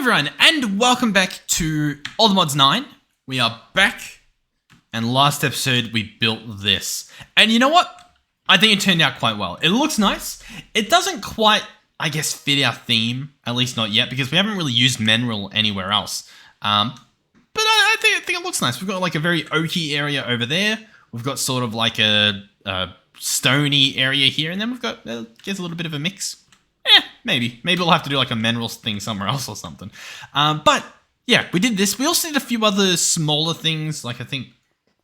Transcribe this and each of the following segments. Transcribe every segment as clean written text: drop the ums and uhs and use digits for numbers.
everyone, and welcome back to All the Mods 9. We are back, and last episode we built this. And you know what? I think it turned out quite well. It looks nice. It doesn't quite, I guess, fit our theme, at least not yet, because we haven't really used mineral anywhere else. But I think it looks nice. We've got like a very oaky area over there. We've got sort of like a stony area here, and then we've got, I guess, a little bit of a mix. Maybe we'll have to do like a minerals thing somewhere else or something. But yeah, we did this. We also did a few other smaller things. Like I think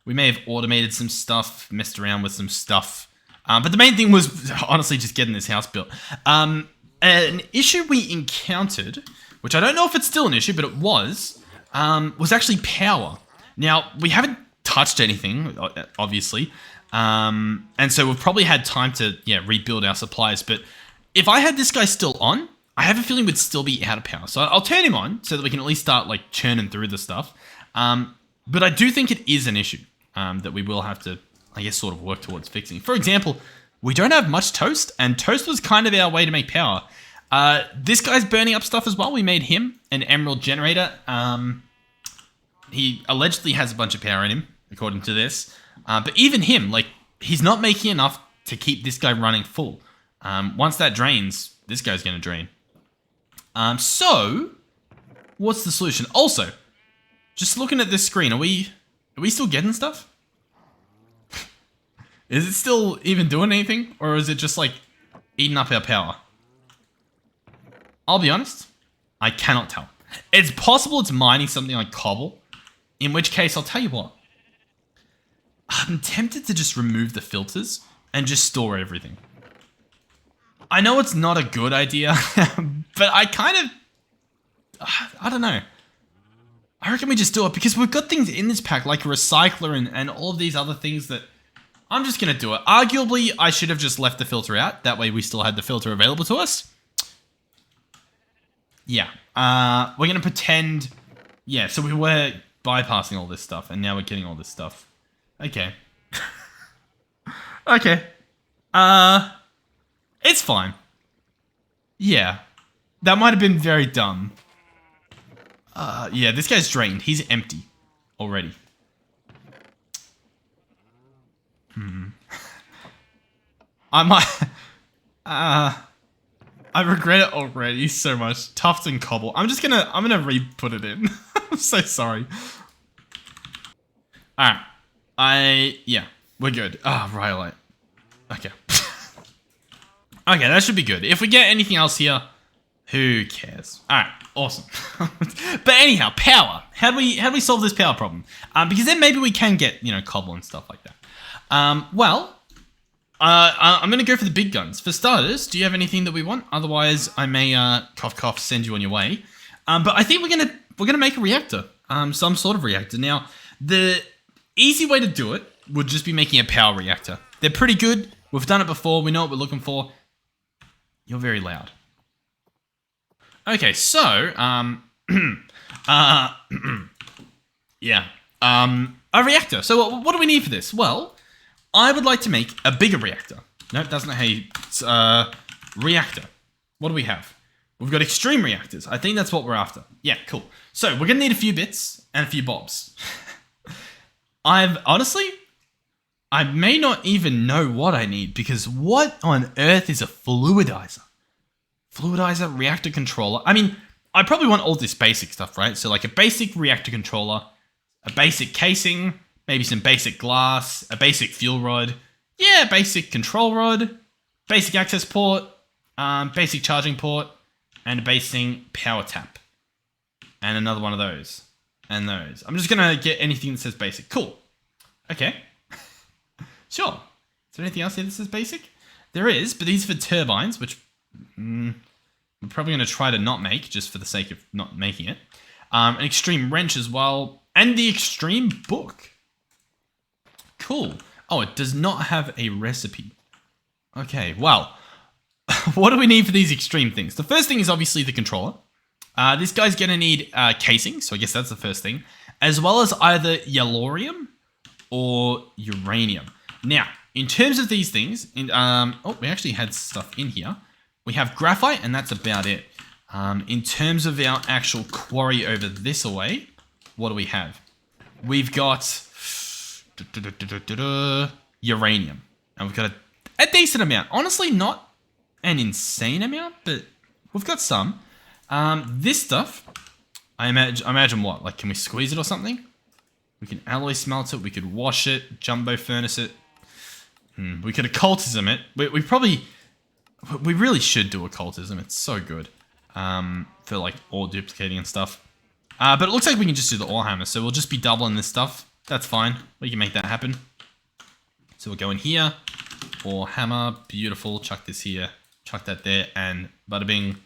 we may have automated some stuff, messed around with some stuff. But the main thing was honestly just getting this house built. An issue we encountered, which I don't know if it's still an issue, but it was actually power. Now, we haven't touched anything, obviously. And so we've probably had time to rebuild our supplies, but if I had this guy still on, I have a feeling we'd still be out of power. So I'll turn him on so that we can at least start like churning through the stuff. But I do think it is an issue that we will have to, I guess, sort of work towards fixing. For example, we don't have much toast, and toast was kind of our way to make power. This guy's burning up stuff as well. We made him an emerald generator. He allegedly has a bunch of power in him, according to this. But even him, like, he's not making enough to keep this guy running full. Once that drains, this guy's going to drain. So, what's the solution? Also, just looking at this screen, are we still getting stuff? Is it still even doing anything? Or is it just like eating up our power? I'll be honest, I cannot tell. It's possible it's mining something like cobble, in which case, I'll tell you what. I'm tempted to just remove the filters and just store everything. I know it's not a good idea, but I don't know. I reckon we just do it because we've got things in this pack like a recycler and all of these other things that I'm just going to do it. Arguably, I should have just left the filter out. That way we still had the filter available to us. Yeah. We're going to pretend. Yeah, so we were bypassing all this stuff and now we're getting all this stuff. Okay. Okay. It's fine. Yeah. That might have been very dumb. Yeah, this guy's drained. He's empty already. I might... I regret it already so much. Tufts and cobble. I'm gonna re-put it in. I'm so sorry. Alright. Yeah. We're good. Rhyolite. Okay. Okay, that should be good. If we get anything else here, who cares? Alright, awesome. But anyhow, power. How do we solve this power problem? Because then maybe we can get, cobble and stuff like that. I'm going to go for the big guns. For starters, do you have anything that we want? Otherwise, I may, cough cough, send you on your way. But I think we're gonna make a reactor. Some sort of reactor. Now, the easy way to do it would just be making a power reactor. They're pretty good. We've done it before. We know what we're looking for. You're very loud. Okay, so, yeah, a reactor. So what do we need for this? Well, I would like to make a bigger reactor. Nope, that's not how you, reactor. What do we have? We've got extreme reactors. I think that's what we're after. Yeah, cool. So we're gonna need a few bits and a few bobs. Honestly, I may not even know what I need because what on earth is a fluidizer? Fluidizer, reactor controller. I mean, I probably want all this basic stuff, right? So like a basic reactor controller, a basic casing, maybe some basic glass, a basic fuel rod. Yeah, basic control rod, basic access port, basic charging port, and a basic power tap. And another one of those. And those. I'm just going to get anything that says basic. Cool. Okay. Sure. Is there anything else here that says basic? There is, but these are for turbines, which we're probably going to try to not make, just for the sake of not making it. An extreme wrench as well, and the extreme book. Cool. Oh, it does not have a recipe. Okay, well, what do we need for these extreme things? The first thing is obviously the controller. This guy's going to need casing, so I guess that's the first thing, as well as either yellorium or uranium. Now, in terms of these things, we actually had stuff in here. We have graphite, and that's about it. In terms of our actual quarry over this away, what do we have? We've got uranium. And we've got a decent amount. Honestly, not an insane amount, but we've got some. This stuff, I imagine what? Like, can we squeeze it or something? We can alloy smelt it. We could wash it, jumbo furnace it. We could occultism it. We really should do occultism. It's so good for like ore duplicating and stuff. But it looks like we can just do the ore hammer. So we'll just be doubling this stuff. That's fine. We can make that happen. So we'll go in here. Ore hammer. Beautiful. Chuck this here. Chuck that there. And bada bing,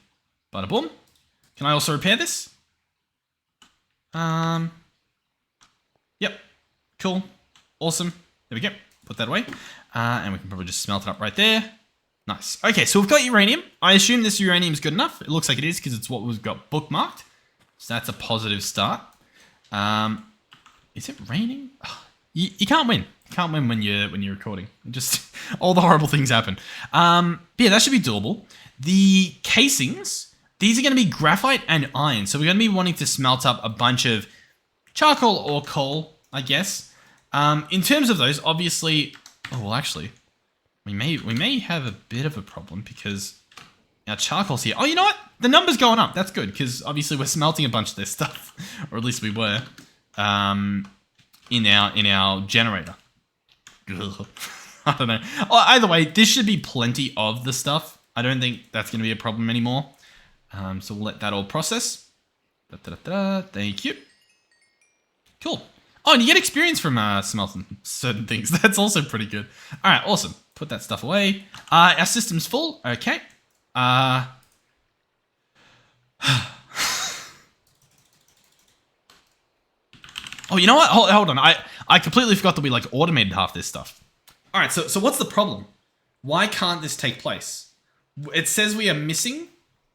bada boom. Can I also repair this? Yep. Cool. Awesome. There we go. Put that away. And we can probably just smelt it up right there. Nice. Okay, so we've got uranium. I assume this uranium is good enough. It looks like it is because it's what we've got bookmarked. So that's a positive start. Is it raining? Oh, you can't win. You can't win when you're recording. Just all the horrible things happen. But yeah, that should be doable. The casings, these are going to be graphite and iron. So we're going to be wanting to smelt up a bunch of charcoal or coal, I guess. In terms of those, obviously, oh well, actually, we may have a bit of a problem because our charcoal's here. Oh, you know what? The number's going up. That's good because obviously we're smelting a bunch of this stuff, or at least we were, in our generator. Ugh. I don't know. Oh, either way, this should be plenty of the stuff. I don't think that's going to be a problem anymore. So we'll let that all process. Thank you. Cool. Oh, and you get experience from smelting certain things. That's also pretty good. All right, awesome. Put that stuff away. Our system's full. Okay. Oh, you know what? Hold on. I completely forgot that we like automated half this stuff. All right, so what's the problem? Why can't this take place? It says we are missing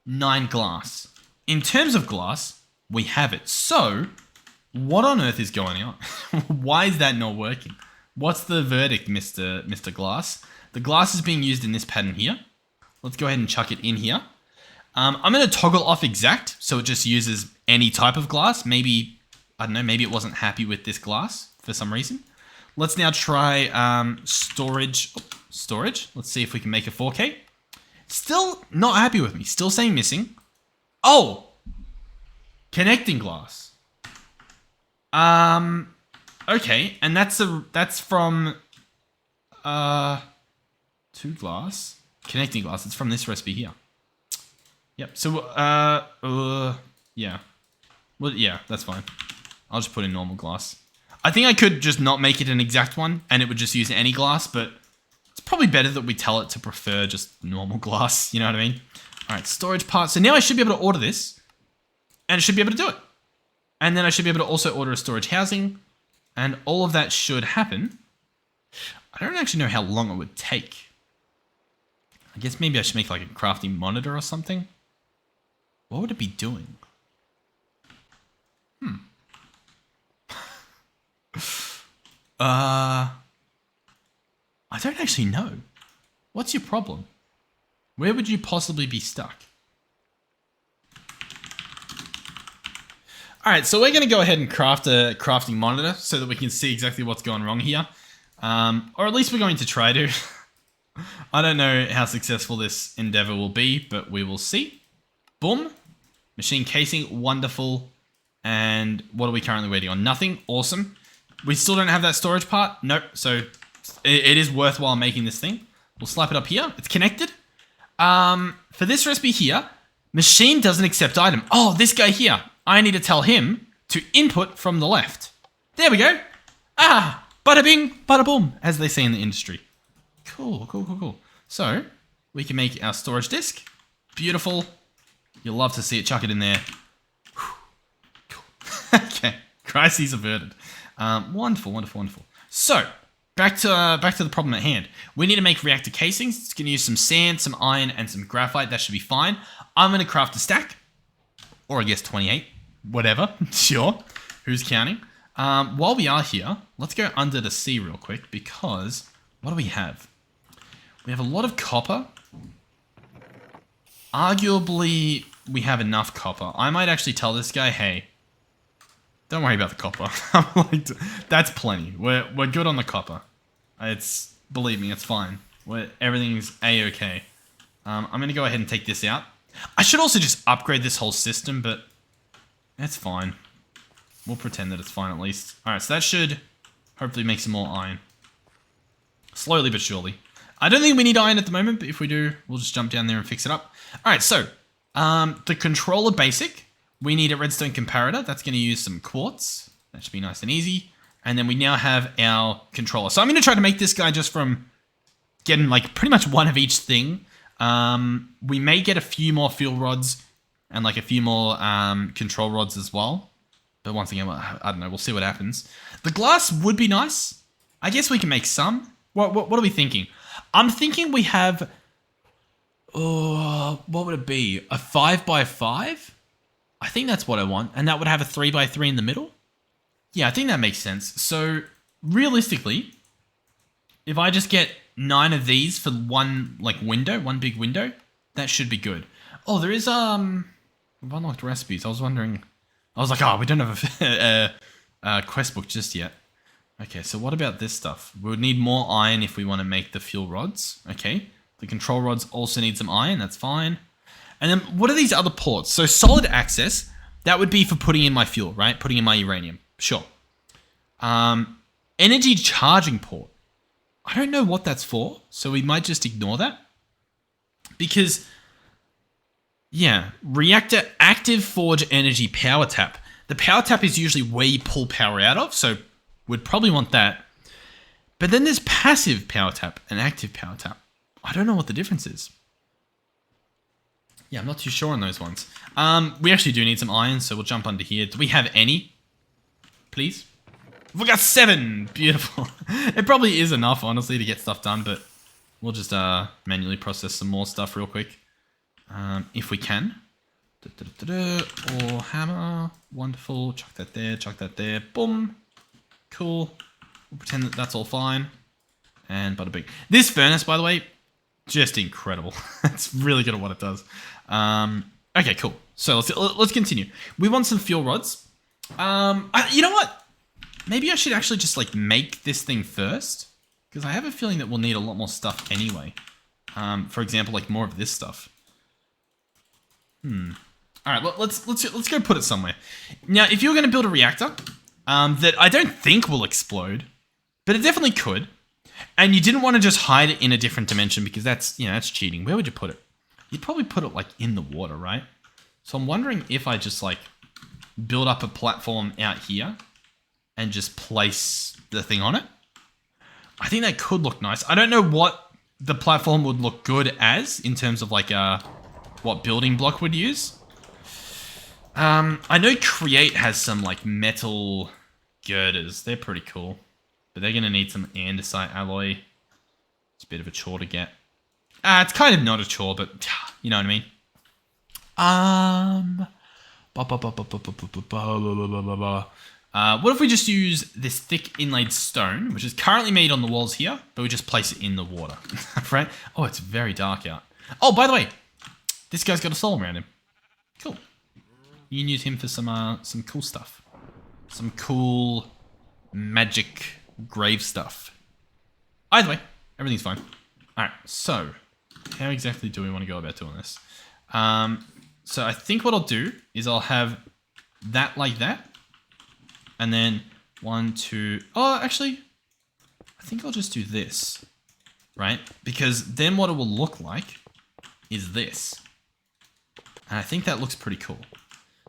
9 glass. In terms of glass, we have it. So what on earth is going on? Why is that not working? What's the verdict, Mr. Glass? The glass is being used in this pattern here. Let's go ahead and chuck it in here. I'm going to toggle off exact, so it just uses any type of glass. Maybe, I don't know, maybe it wasn't happy with this glass for some reason. Let's now try storage. Storage. Let's see if we can make a 4K. Still not happy with me. Still saying missing. Oh! Connecting glass. Okay, and that's from 2 glass. Connecting glass. It's from this recipe here. Yep. So yeah. Well, yeah, that's fine. I'll just put in normal glass. I think I could just not make it an exact one and it would just use any glass, but it's probably better that we tell it to prefer just normal glass, you know what I mean? All right, storage part. So now I should be able to order this and it should be able to do it. And then I should be able to also order a storage housing and all of that should happen. I don't actually know how long it would take. I guess maybe I should make like a crafting monitor or something. What would it be doing? I don't actually know. What's your problem? Where would you possibly be stuck? All right, so we're going to go ahead and craft a crafting monitor so that we can see exactly what's going wrong here. Or at least we're going to try to. I don't know how successful this endeavor will be, but we will see. Boom. Machine casing, wonderful. And what are we currently waiting on? Nothing. Awesome. We still don't have that storage part. Nope. So it is worthwhile making this thing. We'll slap it up here. It's connected. For this recipe here, machine doesn't accept item. Oh, this guy here. I need to tell him to input from the left. There we go. Ah, bada bing, bada boom, as they say in the industry. Cool, cool, cool, cool. So we can make our storage disk. Beautiful. You'll love to see it. Chuck it in there. Cool. Okay. Crises averted. Wonderful, wonderful, wonderful. So back to the problem at hand. We need to make reactor casings. It's going to use some sand, some iron, and some graphite. That should be fine. I'm going to craft a stack, or I guess 28. Whatever. Sure. Who's counting? While we are here, let's go under the sea real quick because what do we have? We have a lot of copper. arguably, we have enough copper. I might actually tell this guy, hey, don't worry about the copper. I'm like, that's plenty. We're good on the copper. Believe me, it's fine. Everything's a-okay. I'm going to go ahead and take this out. I should also just upgrade this whole system, but that's fine. We'll pretend that it's fine at least. Alright, so that should hopefully make some more iron. Slowly but surely. I don't think we need iron at the moment, but if we do, we'll just jump down there and fix it up. Alright, so, the controller basic, we need a redstone comparator. That's going to use some quartz. That should be nice and easy. And then we now have our controller. So I'm going to try to make this guy just from getting like pretty much one of each thing. We may get a few more fuel rods and like a few more control rods as well. But once again, I don't know. We'll see what happens. The glass would be nice. I guess we can make some. What are we thinking? I'm thinking we have... Oh, what would it be? A 5x5? I think that's what I want. And that would have a 3x3 in the middle? Yeah, I think that makes sense. So, realistically, if I just get 9 of these for one window, one big window, that should be good. Oh, there is we've unlocked recipes. I was wondering. I was like, oh, we don't have a quest book just yet. Okay, so what about this stuff? We would need more iron if we want to make the fuel rods. Okay, the control rods also need some iron. That's fine. And then what are these other ports? So solid access, that would be for putting in my fuel, right? Putting in my uranium. Sure. Energy charging port. I don't know what that's for, so we might just ignore that. Because, yeah, reactor active forge energy power tap. The power tap is usually where you pull power out of, so we'd probably want that. But then there's passive power tap and active power tap. I don't know what the difference is. Yeah, I'm not too sure on those ones. We actually do need some iron, so we'll jump under here. Do we have any? Please? We got 7! Beautiful. It probably is enough, honestly, to get stuff done, but we'll just manually process some more stuff real quick. If we can. Or hammer. Wonderful. Chuck that there, chuck that there. Boom. Cool. We'll pretend that that's all fine. And bada bing. This furnace, by the way, just incredible. It's really good at what it does. Okay, cool. So let's continue. We want some fuel rods. You know what? Maybe I should actually just like make this thing first, because I have a feeling that we'll need a lot more stuff anyway. For example, like more of this stuff. All right, let's go put it somewhere. Now, if you're going to build a reactor that I don't think will explode, but it definitely could, and you didn't want to just hide it in a different dimension because that's cheating. Where would you put it? You'd probably put it like in the water, right? So I'm wondering if I just like build up a platform out here and just place the thing on it. I think that could look nice. I don't know what the platform would look good as in terms of like what building block would use. I know Create has some like metal girders. They're pretty cool. But they're going to need some andesite alloy. It's a bit of a chore to get. It's kind of not a chore, but you know what I mean. What if we just use this thick inlaid stone, which is currently made on the walls here, but we just place it in the water, right? Oh, it's very dark out. Oh, by the way, this guy's got a soul around him. Cool. You can use him for some cool stuff. Some cool magic grave stuff. Either way, everything's fine. All right, so how exactly do we want to go about doing this? So I think what I'll do is I'll have that like that. And then 1, 2... Oh, actually, I think I'll just do this, right? Because then what it will look like is this. And I think that looks pretty cool.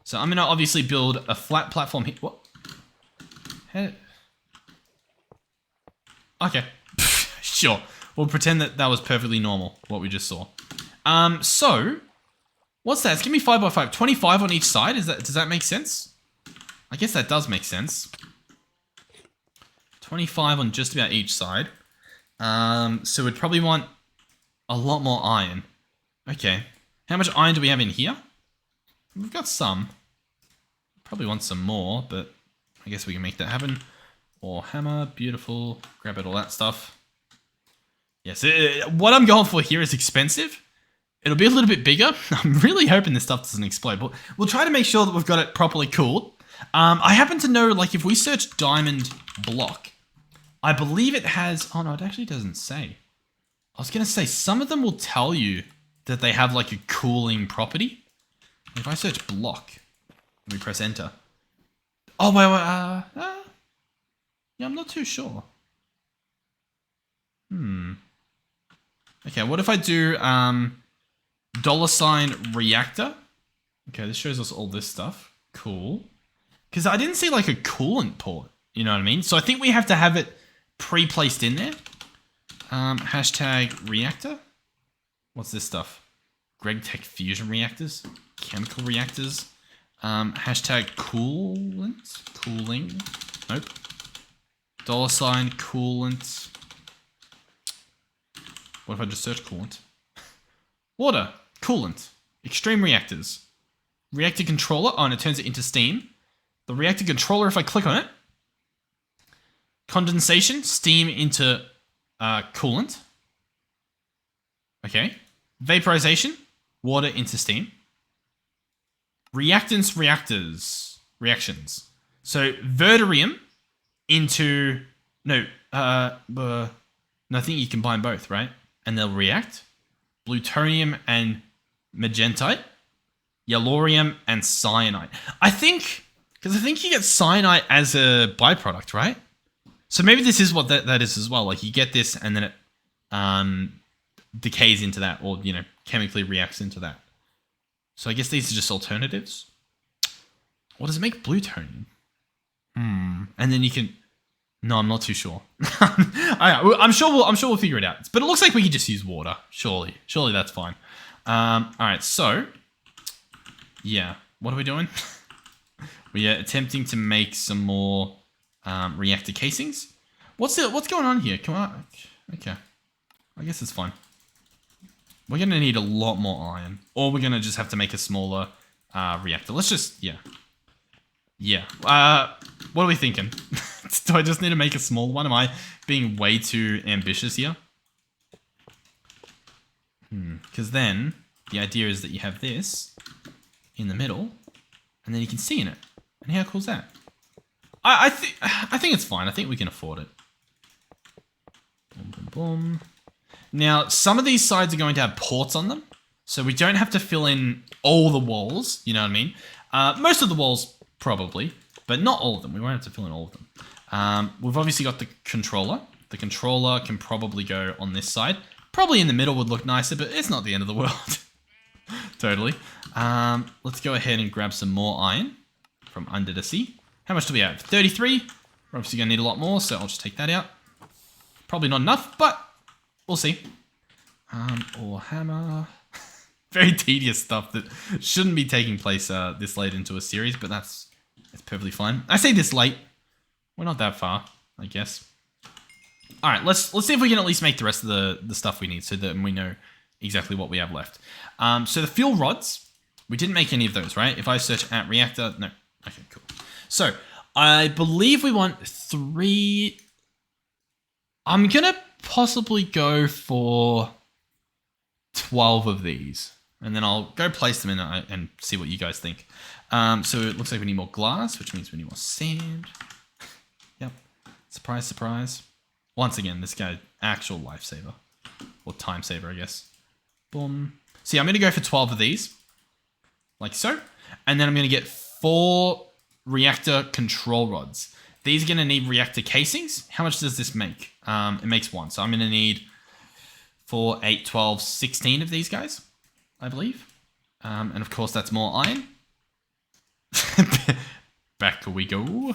So I'm going to obviously build a flat platform here. What? Okay. Sure. We'll pretend that that was perfectly normal, what we just saw. So, what's that? It's giving me 5x5. 25 on each side. Does that make sense? I guess that does make sense. 25 on just about each side. So we'd probably want a lot more iron. Okay. How much iron do we have in here? We've got some. Probably want some more, but I guess we can make that happen. Or hammer, beautiful. Grab it, all that stuff. Yes, what I'm going for here is expensive. It'll be a little bit bigger. I'm really hoping this stuff doesn't explode, but we'll try to make sure that we've got it properly cooled. I happen to know, like, if we search diamond block, I believe it has... Oh, no, it actually doesn't say. I was going to say, some of them will tell you that they have, like, a cooling property. If I search block, let me press enter. Oh, wait. Yeah, I'm not too sure. Okay, what if I do $reactor? Okay, this shows us all this stuff. Cool. Because I didn't see like a coolant port. You know what I mean? So I think we have to have it pre-placed in there. Hashtag reactor. What's this stuff? Greg Tech fusion reactors. Chemical reactors. Hashtag coolant. Cooling. Nope. $coolant. What if I just search coolant? Water. Coolant. Extreme reactors. Reactor controller. Oh, and it turns it into steam. The reactor controller, if I click on it. Condensation. Steam into coolant. Okay. Vaporization. Water into steam. Reactants, reactions. So, verderium into... No, I think you combine both, right? And they'll react. Plutonium and magentite. Yellorium and cyanide. I think... Because I think you get cyanide as a byproduct, right? So maybe this is what that is as well. Like you get this and then it decays into that or, you know, chemically reacts into that. So I guess these are just alternatives. What does it make plutonium? And then you can... No, I'm not too sure. I'm sure we'll figure it out. But it looks like we could just use water. Surely that's fine. All right, so... Yeah, what are we doing? We are attempting to make some more reactor casings. What's going on here? Come on. Okay. I guess it's fine. We're going to need a lot more iron. Or we're going to just have to make a smaller reactor. Let's just... Yeah. Yeah. What are we thinking? Do I just need to make a small one? Am I being way too ambitious here? Because then the idea is that you have this in the middle and then you can see in it. And how cool is that? I think it's fine. I think we can afford it. Boom, boom, boom. Now, some of these sides are going to have ports on them. So we don't have to fill in all the walls. You know what I mean? Most of the walls, probably. But not all of them. We won't have to fill in all of them. We've obviously got the controller. The controller can probably go on this side. Probably in the middle would look nicer, but it's not the end of the world. Totally. Let's go ahead and grab some more iron from under the sea. How much do we have? 33. We're obviously going to need a lot more, so I'll just take that out. Probably not enough, but we'll see. Or hammer. Very tedious stuff that shouldn't be taking place this late into a series, but that's perfectly fine. I say this late. We're not that far, I guess. All right, let's see if we can at least make the rest of the stuff we need so that we know exactly what we have left. So the fuel rods, we didn't make any of those, right? If I search at reactor, no. Okay, cool. So I believe we want 3. I'm going to possibly go for 12 of these. And then I'll go place them in and see what you guys think. So it looks like we need more glass, which means we need more sand. Yep. Surprise, surprise. Once again, this guy, actual lifesaver. Or time saver, I guess. Boom. So yeah, I'm going to go for 12 of these. Like so. And then I'm going to get 4 reactor control rods. These are going to need reactor casings. How much does this make? It makes 1. So I'm going to need 4, 8, 12, 16 of these guys, I believe. And of course, that's more iron. Back we go.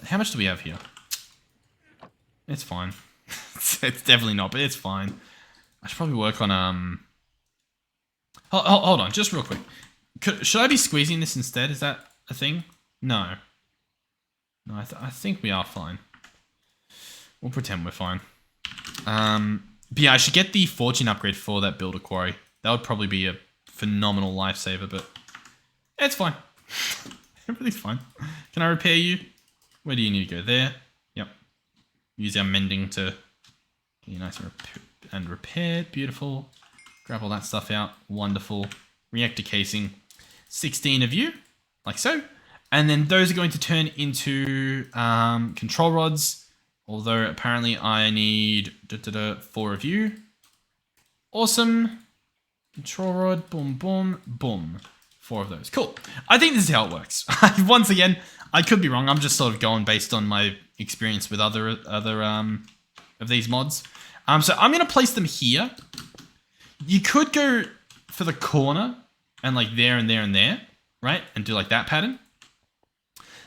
How much do we have here? It's fine. It's definitely not, but it's fine. I should probably work on... Hold on, just real quick. Should I be squeezing this instead? Is that a thing? No. No, I think we are fine. We'll pretend we're fine. But yeah, I should get the fortune upgrade for that builder quarry. That would probably be a phenomenal lifesaver, but it's fine. Everything's fine. Can I repair you? Where do you need to go? There. Yep. Use our mending to get you nice and repaired. Beautiful. Grab all that stuff out. Wonderful. Reactor casing. 16 of you, like so. And then those are going to turn into control rods. Although apparently I need 4 of you. Awesome. Control rod, boom, boom, boom. 4 of those. Cool. I think this is how it works. Once again, I could be wrong. I'm just sort of going based on my experience with other of these mods. So I'm going to place them here. You could go for the corner and like there and there and there, right? And do like that pattern.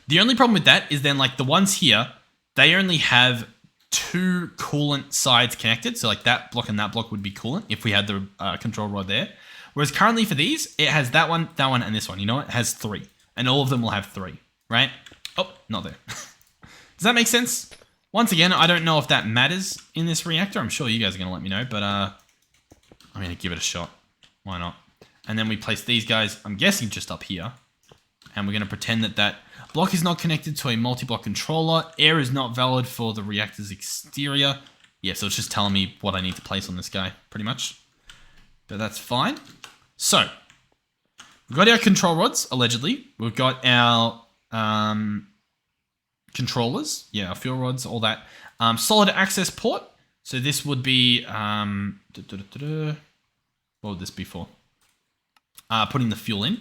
The only problem with that is then like the ones here, they only have 2 coolant sides connected. So like that block and that block would be coolant if we had the control rod there. Whereas currently for these, it has that one, and this one. You know what? It has 3. And all of them will have 3, right? Oh, not there. Does that make sense? Once again, I don't know if that matters in this reactor. I'm sure you guys are going to let me know, but I'm going to give it a shot. Why not? And then we place these guys, I'm guessing just up here. And we're going to pretend that that block is not connected to a multi-block controller. Air is not valid for the reactor's exterior. Yeah, so it's just telling me what I need to place on this guy, pretty much. But that's fine. So, we've got our control rods, allegedly. We've got our controllers. Yeah, our fuel rods, all that. Solid access port. So this would be... what would this be for? Putting the fuel in.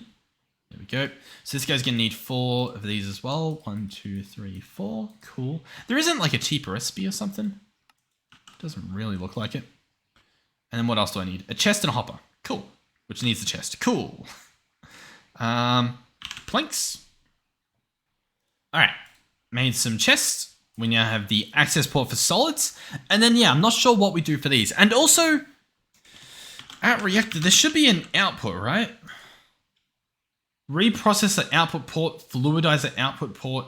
There we go. So this guy's going to need 4 of these as well. 1, 2, 3, 4. Cool. There isn't like a cheaper recipe or something. Doesn't really look like it. And then what else do I need? A chest and a hopper. Cool. Which needs the chest. Cool. Planks. All right. Made some chests. We now have the access port for solids. And then, yeah, I'm not sure what we do for these. And also, at Reactor, there should be an output, right? Reprocess the output port. Fluidize the output port.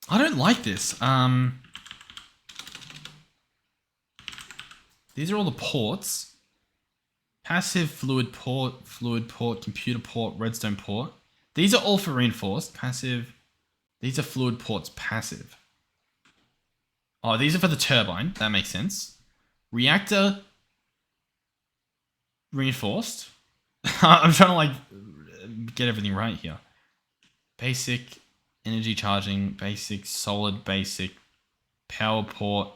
I don't like this. These are all the ports. Passive fluid port, computer port, redstone port. These are all for reinforced. Passive. These are fluid ports, passive. Oh, these are for the turbine. That makes sense. Reactor. Reinforced. I'm trying to like get everything right here. Basic. Energy charging. Basic. Solid. Basic. Power port.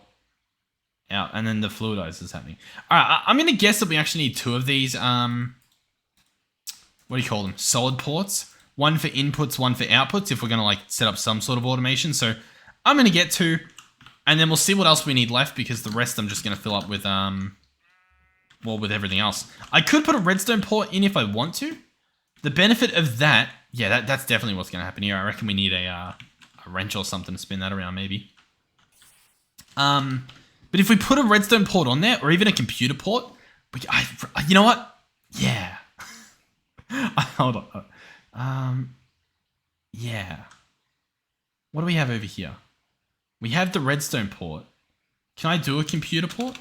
Out, and then the fluidizer is happening. All right, I'm going to guess that we actually need 2 of these, what do you call them? Solid ports. 1 for inputs, 1 for outputs, if we're going to like set up some sort of automation. So I'm going to get 2, and then we'll see what else we need left, because the rest I'm just going to fill up with, well, with everything else. I could put a redstone port in if I want to. The benefit of that, yeah, that's definitely what's going to happen here. I reckon we need a wrench or something to spin that around, maybe. But if we put a redstone port on there, or even a computer port, you know what? Yeah. Hold on. Yeah. What do we have over here? We have the redstone port. Can I do a computer port?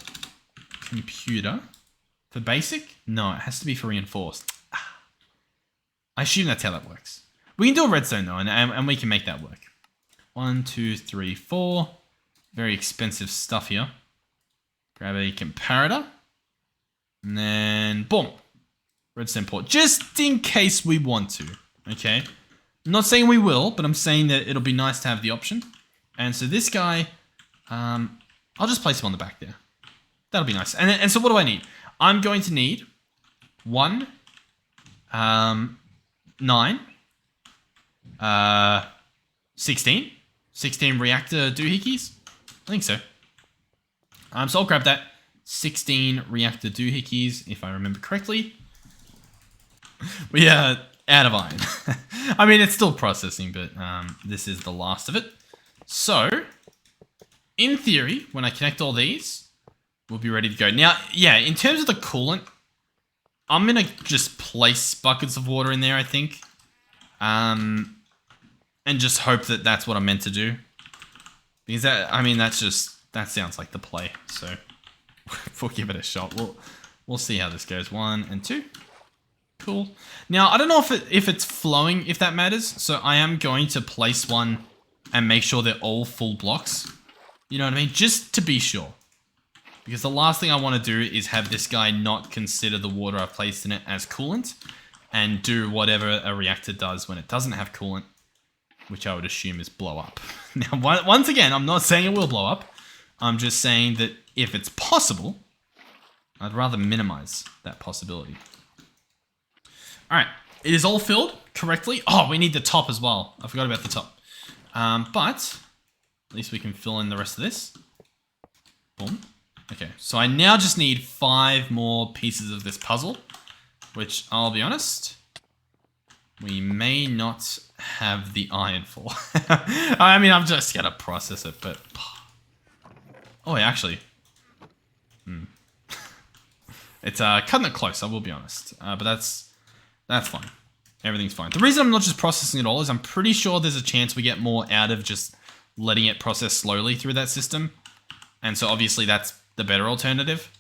Computer. For basic? No, it has to be for reinforced. I assume that's how that works. We can do a redstone though, and we can make that work. 1, 2, 3, 4. Very expensive stuff here. Grab a comparator. And then, boom. Redstone port. Just in case we want to. Okay. I'm not saying we will, but I'm saying that it'll be nice to have the option. And so this guy, I'll just place him on the back there. That'll be nice. And so what do I need? I'm going to need 1, 9, 16. 16 reactor doohickeys? I think so. So I'll grab that. 16 reactor doohickeys, if I remember correctly. We are out of iron. I mean, it's still processing, but this is the last of it. So, in theory, when I connect all these, we'll be ready to go. Now, yeah, in terms of the coolant, I'm going to just place buckets of water in there, I think. And just hope that that's what I'm meant to do. Because that, I mean, that sounds like the play. So we'll give it a shot. We'll see how this goes. 1 and 2. Cool. Now, I don't know if it's flowing, if that matters. So I am going to place one and make sure they're all full blocks. You know what I mean? Just to be sure. Because the last thing I want to do is have this guy not consider the water I've placed in it as coolant and do whatever a reactor does when it doesn't have coolant, which I would assume is blow up. Now, once again, I'm not saying it will blow up. I'm just saying that if it's possible, I'd rather minimize that possibility. All right, it is all filled correctly. Oh, we need the top as well. I forgot about the top. But at least we can fill in the rest of this. Boom. Okay, so I now just need 5 more pieces of this puzzle, which I'll be honest, we may not have the iron for. I mean, I'm just gonna process it, but... Oh, yeah, actually. It's cutting it close, I will be honest. But that's fine. Everything's fine. The reason I'm not just processing it all is I'm pretty sure there's a chance we get more out of just letting it process slowly through that system. And so obviously that's the better alternative.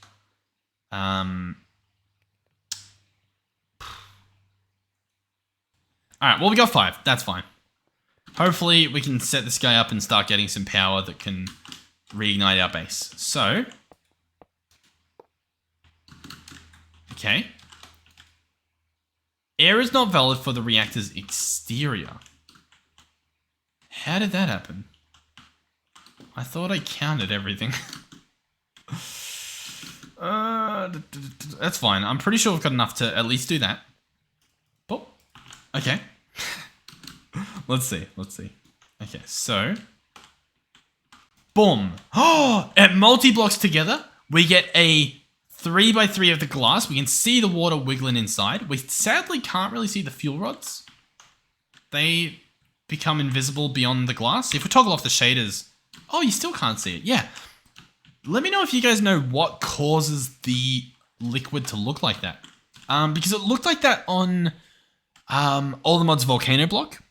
Alright, well, we got 5. That's fine. Hopefully we can set this guy up and start getting some power that can reignite our base. So, okay. Air is not valid for the reactor's exterior. How did that happen? I thought I counted everything. That's fine. I'm pretty sure we've got enough to at least do that. Oh, okay. Let's see. Okay, so. Boom. Oh, at multi-blocks together, we get a 3x3 of the glass. We can see the water wiggling inside. We sadly can't really see the fuel rods. They become invisible beyond the glass. If we toggle off the shaders, oh, you still can't see it. Yeah. Let me know if you guys know what causes the liquid to look like that. Because it looked like that on All the Mods Volcano block.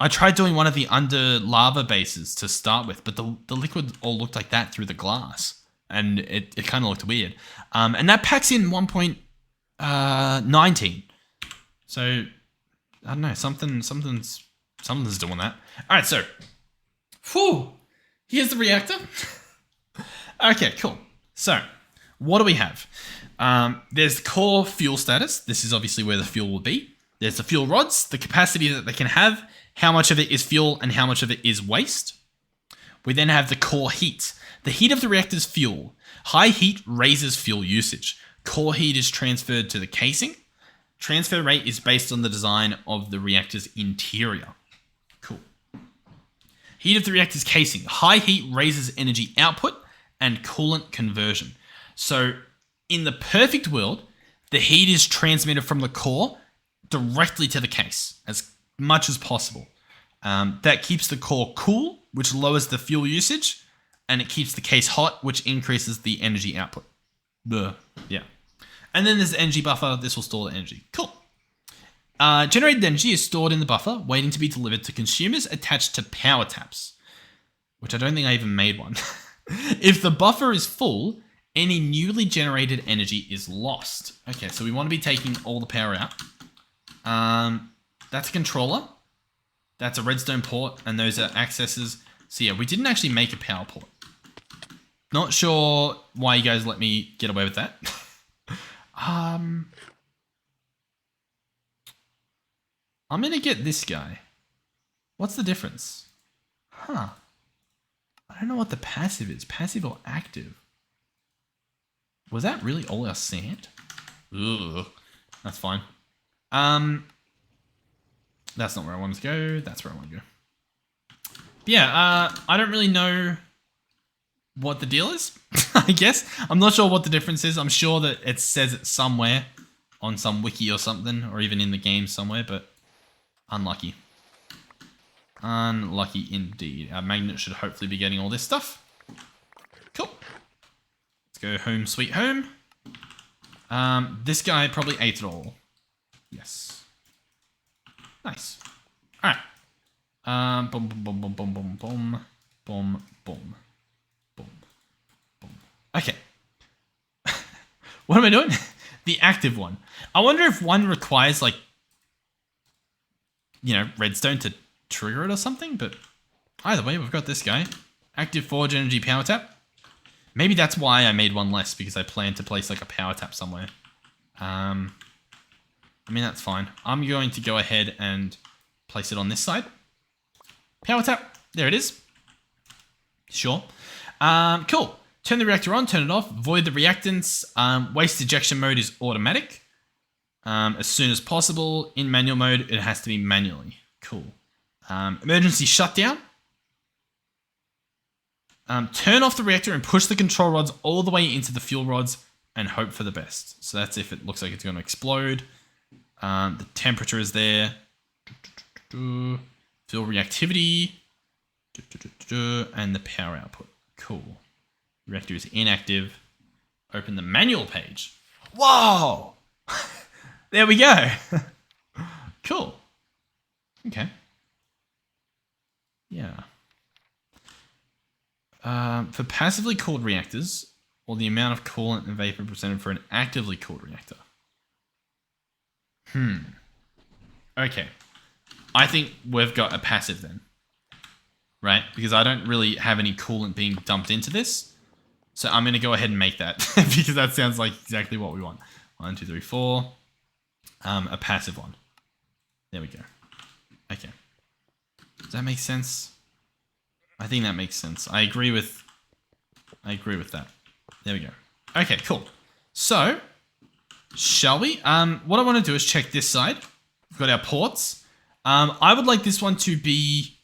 I tried doing one of the under lava bases to start with, but the liquid all looked like that through the glass. And it kind of looked weird. And that packs in 1.19. So, I don't know, something's doing that. Alright, so, whew, here's the reactor. Okay, cool. So, what do we have? There's the core fuel status. This is obviously where the fuel will be. There's the fuel rods, the capacity that they can have, how much of it is fuel and how much of it is waste. We then have the core heat. The heat of the reactor's fuel. High heat raises fuel usage. Core heat is transferred to the casing. Transfer rate is based on the design of the reactor's interior. Cool. Heat of the reactor's casing. High heat raises energy output and coolant conversion. So in the perfect world, the heat is transmitted from the core directly to the case as much as possible. That keeps the core cool, which lowers the fuel usage, and it keeps the case hot, which increases the energy output. Yeah. And then there's the energy buffer. This will store the energy. Cool. Generated energy is stored in the buffer, waiting to be delivered to consumers attached to power taps, which I don't think I even made one. If the buffer is full, any newly generated energy is lost. Okay, so we want to be taking all the power out. That's a controller. That's a redstone port, and those are accesses. So yeah, we didn't actually make a power port. Not sure why you guys let me get away with that. I'm gonna get this guy. What's the difference? Huh. I don't know what the passive is. Passive or active? Was that really all our sand? Ugh. That's fine. That's not where I wanted to go. That's where I want to go. But yeah, I don't really know what the deal is, I guess. I'm not sure what the difference is. I'm sure that it says it somewhere on some wiki or something, or even in the game somewhere, but unlucky. Unlucky indeed. Our magnet should hopefully be getting all this stuff. Cool. Let's go home sweet home. This guy probably ate it all. Yes. Nice. All right. Boom, boom, boom, boom, boom, boom, boom, boom, boom, boom, boom. Okay. What am I doing? The active one. I wonder if one requires, like, you know, redstone to trigger it or something, but either way, we've got this guy. Active forge energy power tap. Maybe that's why I made one less, because I planned to place like a power tap somewhere. I mean, that's fine. I'm going to go ahead and place it on this side. Power tap. There it is. Sure. Cool. Turn the reactor on, turn it off, void the reactants. Waste ejection mode is automatic. As soon as possible. In manual mode, it has to be manually. Cool. Emergency shutdown. Turn off the reactor and push the control rods all the way into the fuel rods and hope for the best. So that's if it looks like it's going to explode. The temperature is there. Fuel reactivity. And the power output. Cool. Reactor is inactive. Open the manual page. Whoa! There we go. Cool. Okay. Yeah. For passively cooled reactors, or the amount of coolant and vapor presented for an actively cooled reactor. Okay. I think we've got a passive then. Right? Because I don't really have any coolant being dumped into this. So I'm going to go ahead and make that. Because that sounds like exactly what we want. 1, 2, 3, 4. A passive one. There we go. Okay. Does that make sense? I think that makes sense. I agree with that. There we go. Okay, cool. So, shall we? What I want to do is check this side. We've got our ports. I would like this one to be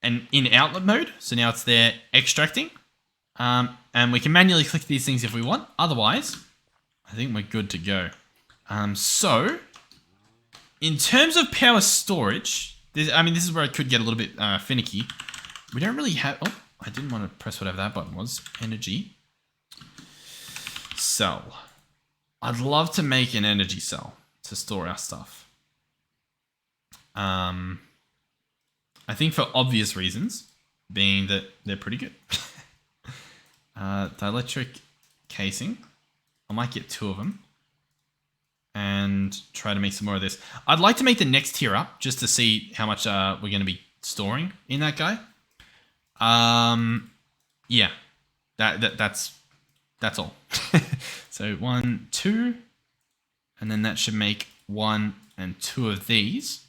an in-outlet mode. So now it's there extracting. And we can manually click these things if we want. Otherwise, I think we're good to go. So, in terms of power storage, this is where I could get a little bit finicky. We don't really have... Oh, I didn't want to press whatever that button was. Energy. Cell. I'd love to make an energy cell to store our stuff. I think for obvious reasons, being that they're pretty good. Dielectric casing. I might get 2 of them. And try to make some more of this. I'd like to make the next tier up just to see how much we're going to be storing in that guy. Yeah, that's all. So 1, 2, and then that should make 1 and 2 of these.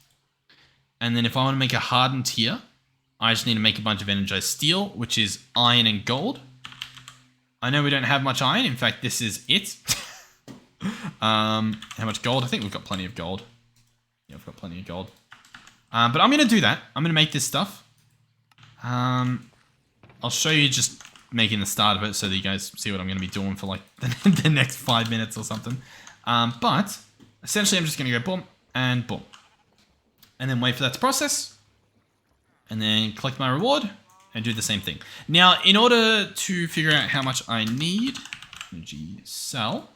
And then if I want to make a hardened tier, I just need to make a bunch of energized steel, which is iron and gold. I know we don't have much iron. In fact, this is it. How much gold? I think we've got plenty of gold. Yeah, we've got plenty of gold. But I'm going to do that. I'm going to make this stuff. I'll show you just making the start of it so that you guys see what I'm going to be doing for like the next 5 minutes or something. But essentially I'm just going to go boom and boom. And then wait for that to process. And then collect my reward and do the same thing. Now, in order to figure out how much I need, energy cell,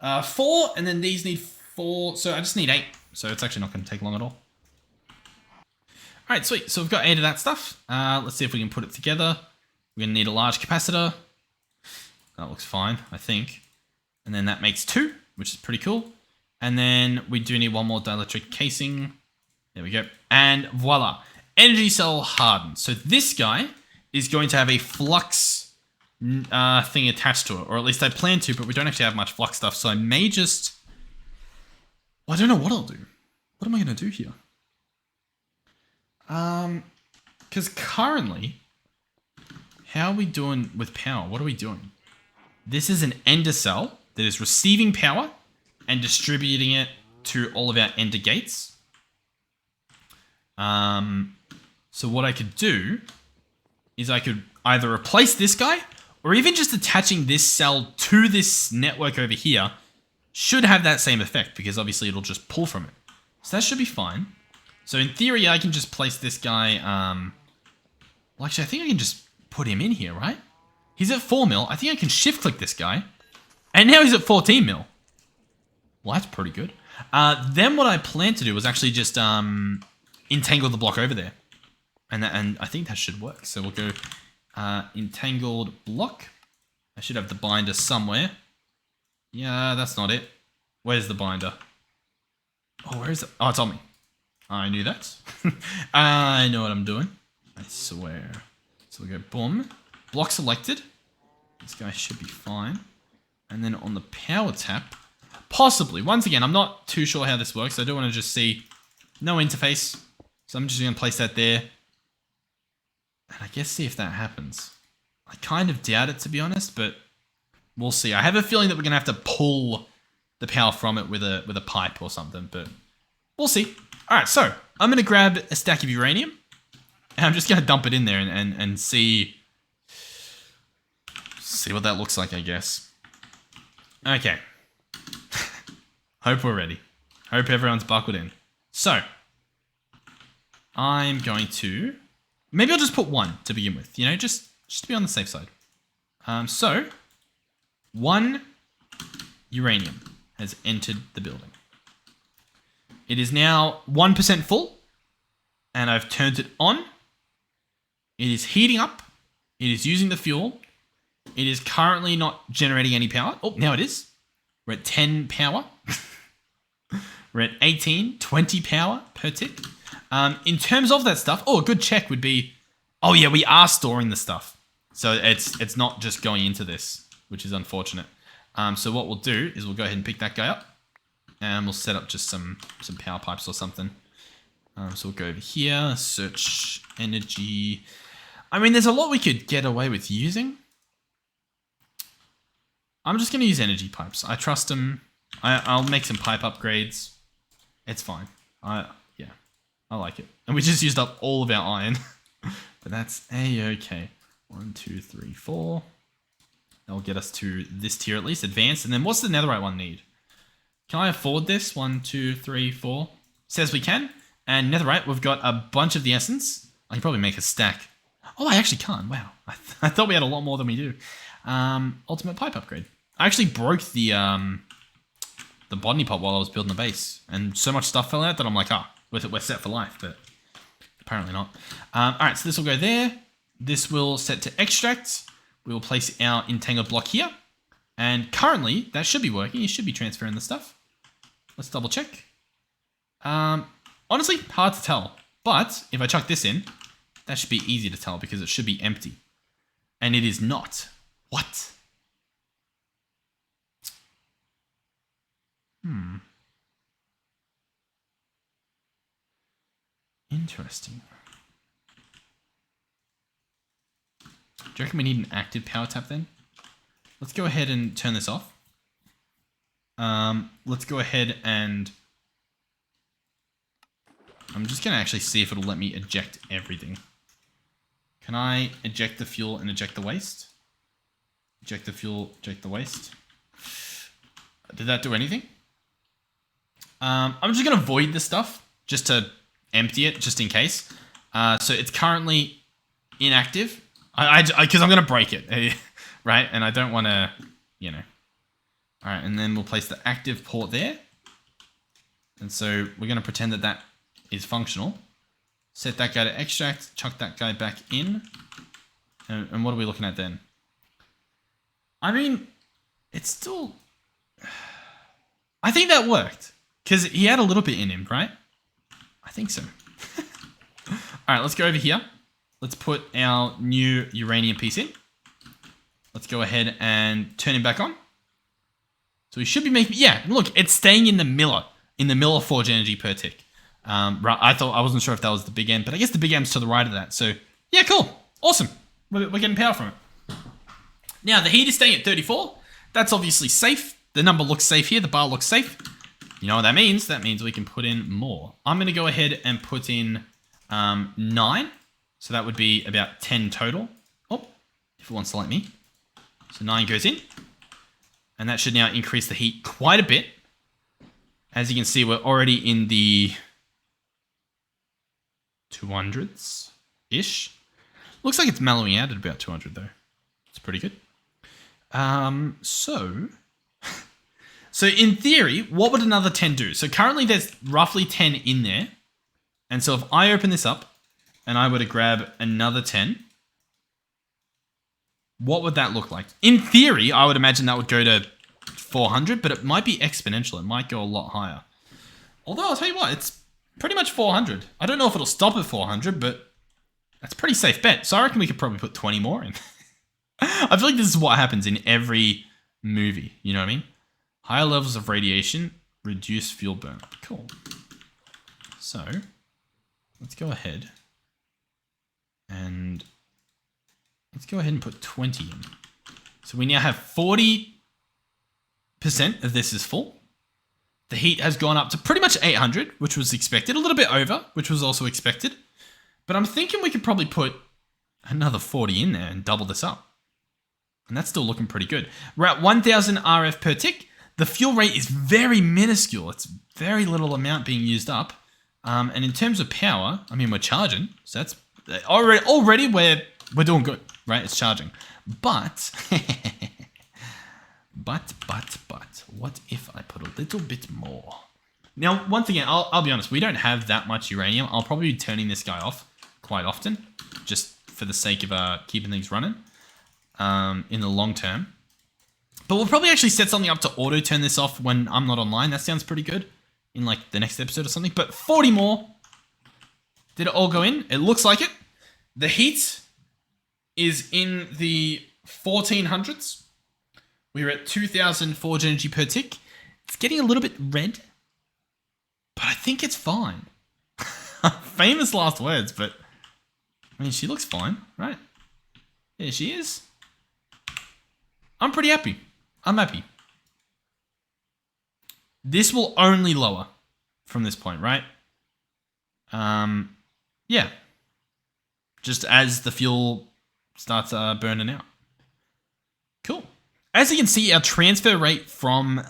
4, and then these need 4, so I just need 8. So it's actually not going to take long at all. Alright, sweet. So we've got 8 of that stuff. Let's see if we can put it together. We're going to need a large capacitor. That looks fine, I think. And then that makes 2, which is pretty cool. And then we do need 1 more dielectric casing. There we go. And voila. Energy cell hardened. So this guy is going to have a flux thing attached to it. Or at least I plan to, but we don't actually have much flux stuff. So I may just... Well, I don't know what I'll do. What am I going to do here? Because currently, how are we doing with power? What are we doing? This is an ender cell that is receiving power and distributing it to all of our ender gates. So what I could do is I could either replace this guy or even just attaching this cell to this network over here should have that same effect because obviously it'll just pull from it. So that should be fine. So in theory, I can just place this guy, well actually I think I can just put him in here, right? He's at 4 mil. I think I can shift click this guy. And now he's at 14 mil. Well, that's pretty good. Then what I plan to do was actually just entangle the block over there. And I think that should work. So we'll go entangled block. I should have the binder somewhere. Yeah, that's not it. Where's the binder? Oh, where is it? Oh, it's on me. I knew that. I know what I'm doing. I swear. So we'll go boom. Block selected. This guy should be fine. And then on the power tap, possibly. Once again, I'm not too sure how this works. I do want to just see no interface. So I'm just going to place that there. And I guess see if that happens. I kind of doubt it, to be honest, but we'll see. I have a feeling that we're going to have to pull the power from it with a pipe or something, but we'll see. All right, so I'm going to grab a stack of uranium, and I'm just going to dump it in there and see what that looks like, I guess. Okay. Hope we're ready. Hope everyone's buckled in. So, I'm going to... Maybe I'll just put one to begin with, you know, just to be on the safe side. So, 1 uranium has entered the building. It is now 1% full, and I've turned it on. It is heating up. It is using the fuel. It is currently not generating any power. Oh, now it is. We're at 10 power. We're at 18, 20 power per tick. In terms of that stuff, a good check would be, oh yeah, we are storing the stuff. So it's not just going into this, which is unfortunate. So what we'll do is we'll go ahead and pick that guy up, and we'll set up just some power pipes or something. So we'll go over here, search energy. I mean, there's a lot we could get away with using. I'm just going to use energy pipes. I trust them. I'll make some pipe upgrades. It's fine. Yeah, I like it. And we just used up all of our iron. But that's a-okay. 1, 2, 3, 4. That'll get us to this tier at least, advanced. And then what's the netherite one need? Can I afford this? 1, 2, 3, 4. Says we can. And netherite, we've got a bunch of the essence. I can probably make a stack. Oh, I actually can't. Wow. I thought we had a lot more than we do. Ultimate pipe upgrade. I actually broke the botany pot while I was building the base. And so much stuff fell out that I'm like, we're set for life. But apparently not. Alright, so this will go there. This will set to extract. We will place our entangled block here. And currently, that should be working. You should be transferring the stuff. Let's double check. Honestly, hard to tell. But if I chuck this in, that should be easy to tell because it should be empty. And it is not. What? Interesting. Do you reckon we need an active power tap then? Let's go ahead and turn this off. Let's go ahead and... I'm just going to actually see if it'll let me eject everything. Can I eject the fuel and eject the waste? Eject the fuel, eject the waste. Did that do anything? I'm just going to void this stuff just to empty it, just in case. So it's currently inactive. Because I'm going to break it, right? And I don't want to, you know. All right, and then we'll place the active port there. And so we're going to pretend that that is functional. Set that guy to extract, chuck that guy back in. And what are we looking at then? I mean, it's still... I think that worked. Because he had a little bit in him, right? I think so. All right, let's go over here. Let's put our new uranium piece in. Let's go ahead and turn him back on. So we should be making... Yeah, look, it's staying in the miller. In the miller forge energy per tick. Right, I wasn't sure if that was the big end, but I guess the big end's to the right of that. So, yeah, cool. Awesome. We're getting power from it. Now, the heat is staying at 34. That's obviously safe. The number looks safe here. The bar looks safe. You know what that means? That means we can put in more. I'm going to go ahead and put in 9. So that would be about 10 total. Oh, if it wants to let me. So 9 goes in. And that should now increase the heat quite a bit. As you can see, we're already in the 200s-ish. Looks like it's mellowing out at about 200 though. It's pretty good. So in theory, what would another 10 do? So currently there's roughly 10 in there. And so if I open this up and I were to grab another 10, what would that look like? In theory, I would imagine that would go to 400, but it might be exponential. It might go a lot higher. Although I'll tell you what, it's pretty much 400. I don't know if it'll stop at 400, but that's a pretty safe bet. So I reckon we could probably put 20 more in. I feel like this is what happens in every movie. You know what I mean? Higher levels of radiation reduce fuel burn. Cool. So let's go ahead and put 20 in. So we now have 40% of this is full. The heat has gone up to pretty much 800, which was expected. A little bit over, which was also expected. But I'm thinking we could probably put another 40 in there and double this up. And that's still looking pretty good. We're at 1000 RF per tick. The fuel rate is very minuscule. It's very little amount being used up. And in terms of power, I mean, we're charging. So that's already we're doing good, right? It's charging. But, but, what if I put a little bit more? Now, once again, I'll be honest. We don't have that much uranium. I'll probably be turning this guy off quite often, just for the sake of keeping things running in the long term. But we'll probably actually set something up to auto turn this off when I'm not online. That sounds pretty good in like the next episode or something. But 40 more. Did it all go in? It looks like it. The heat is in the 1400s. We're at 2000 forge energy per tick. It's getting a little bit red, but I think it's fine. Famous last words, but I mean, she looks fine, right? Yeah, she is. I'm pretty happy. I'm happy. This will only lower from this point, right? Yeah. Just as the fuel starts burning out. Cool. As you can see, our transfer rate from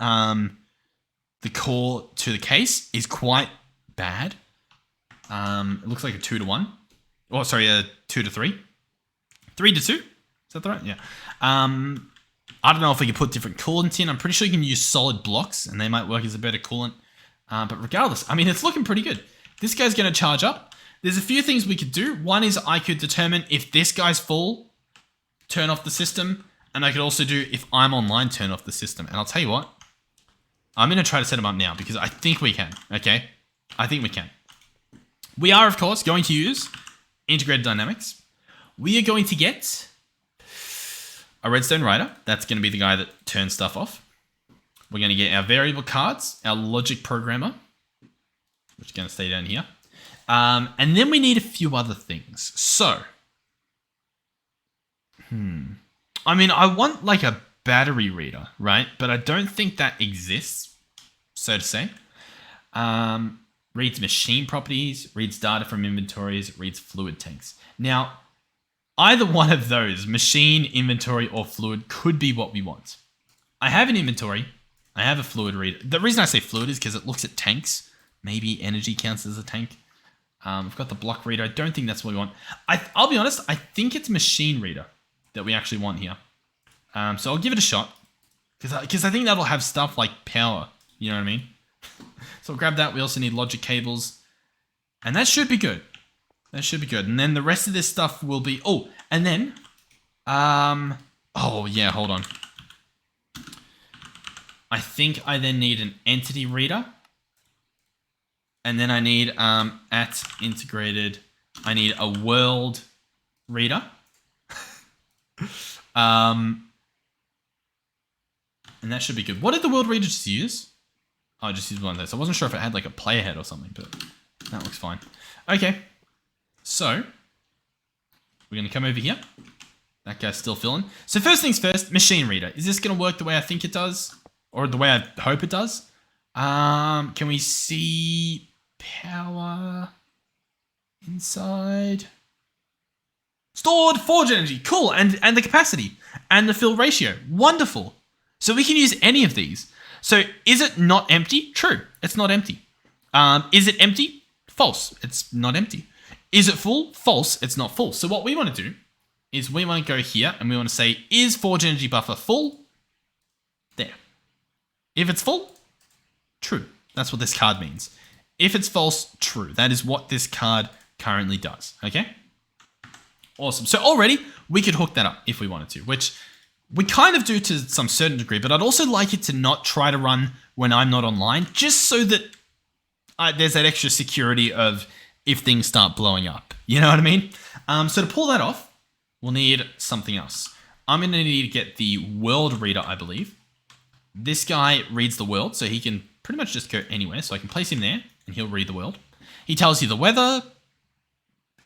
the core to the case is quite bad. It looks like a 2 to 1. Oh, sorry, a 2 to 3. 3 to 2? Is that right? Yeah. I don't know if we can put different coolant in. I'm pretty sure you can use solid blocks and they might work as a better coolant. But regardless, I mean, it's looking pretty good. This guy's going to charge up. There's a few things we could do. One is I could determine if this guy's full, turn off the system. And I could also do, if I'm online, turn off the system. And I'll tell you what, I'm going to try to set them up now because I think we can, okay? I think we can. We are, of course, going to use integrated dynamics. We are going to get a redstone writer. That's going to be the guy that turns stuff off. We're going to get our variable cards, our logic programmer, which is going to stay down here. And then we need a few other things. So, I mean, I want like a battery reader, right? But I don't think that exists, so to say. Reads machine properties, reads data from inventories, reads fluid tanks. Now, either one of those, machine, inventory, or fluid, could be what we want. I have an inventory. I have a fluid reader. The reason I say fluid is because it looks at tanks. Maybe energy counts as a tank. I've got the block reader. I don't think that's what we want. I'll be honest, I think it's machine reader that we actually want here. So I'll give it a shot. Because I think that'll have stuff like power. You know what I mean? So we'll grab that. We also need logic cables. And that should be good. That should be good. And then the rest of this stuff will be... Oh, and then... oh, yeah, hold on. I think I then need an entity reader. And then I need, at integrated, I need a world reader. And that should be good. What did the world reader just use? Oh, I just used one of those. I wasn't sure if it had like a player head or something, but that looks fine. Okay. So, we're going to come over here. That guy's still filling. So first things first, machine reader. Is this going to work the way I think it does? Or the way I hope it does? Can we see power inside? Stored forge energy. Cool. And the capacity. And the fill ratio. Wonderful. So we can use any of these. So is it not empty? True. It's not empty. Is it empty? False. It's not empty. Is it full? False. It's not full. So what we want to do is we want to go here and we want to say, is forge energy buffer full? There. If it's full, true. That's what this card means. If it's false, true. That is what this card currently does. Okay? Awesome. So already we could hook that up if we wanted to, which we kind of do to some certain degree, but I'd also like it to not try to run when I'm not online, just so that there's that extra security of if things start blowing up. You know what I mean? So to pull that off, we'll need something else. I'm going to need to get the world reader, I believe. This guy reads the world, so he can pretty much just go anywhere. So I can place him there, and he'll read the world. He tells you the weather,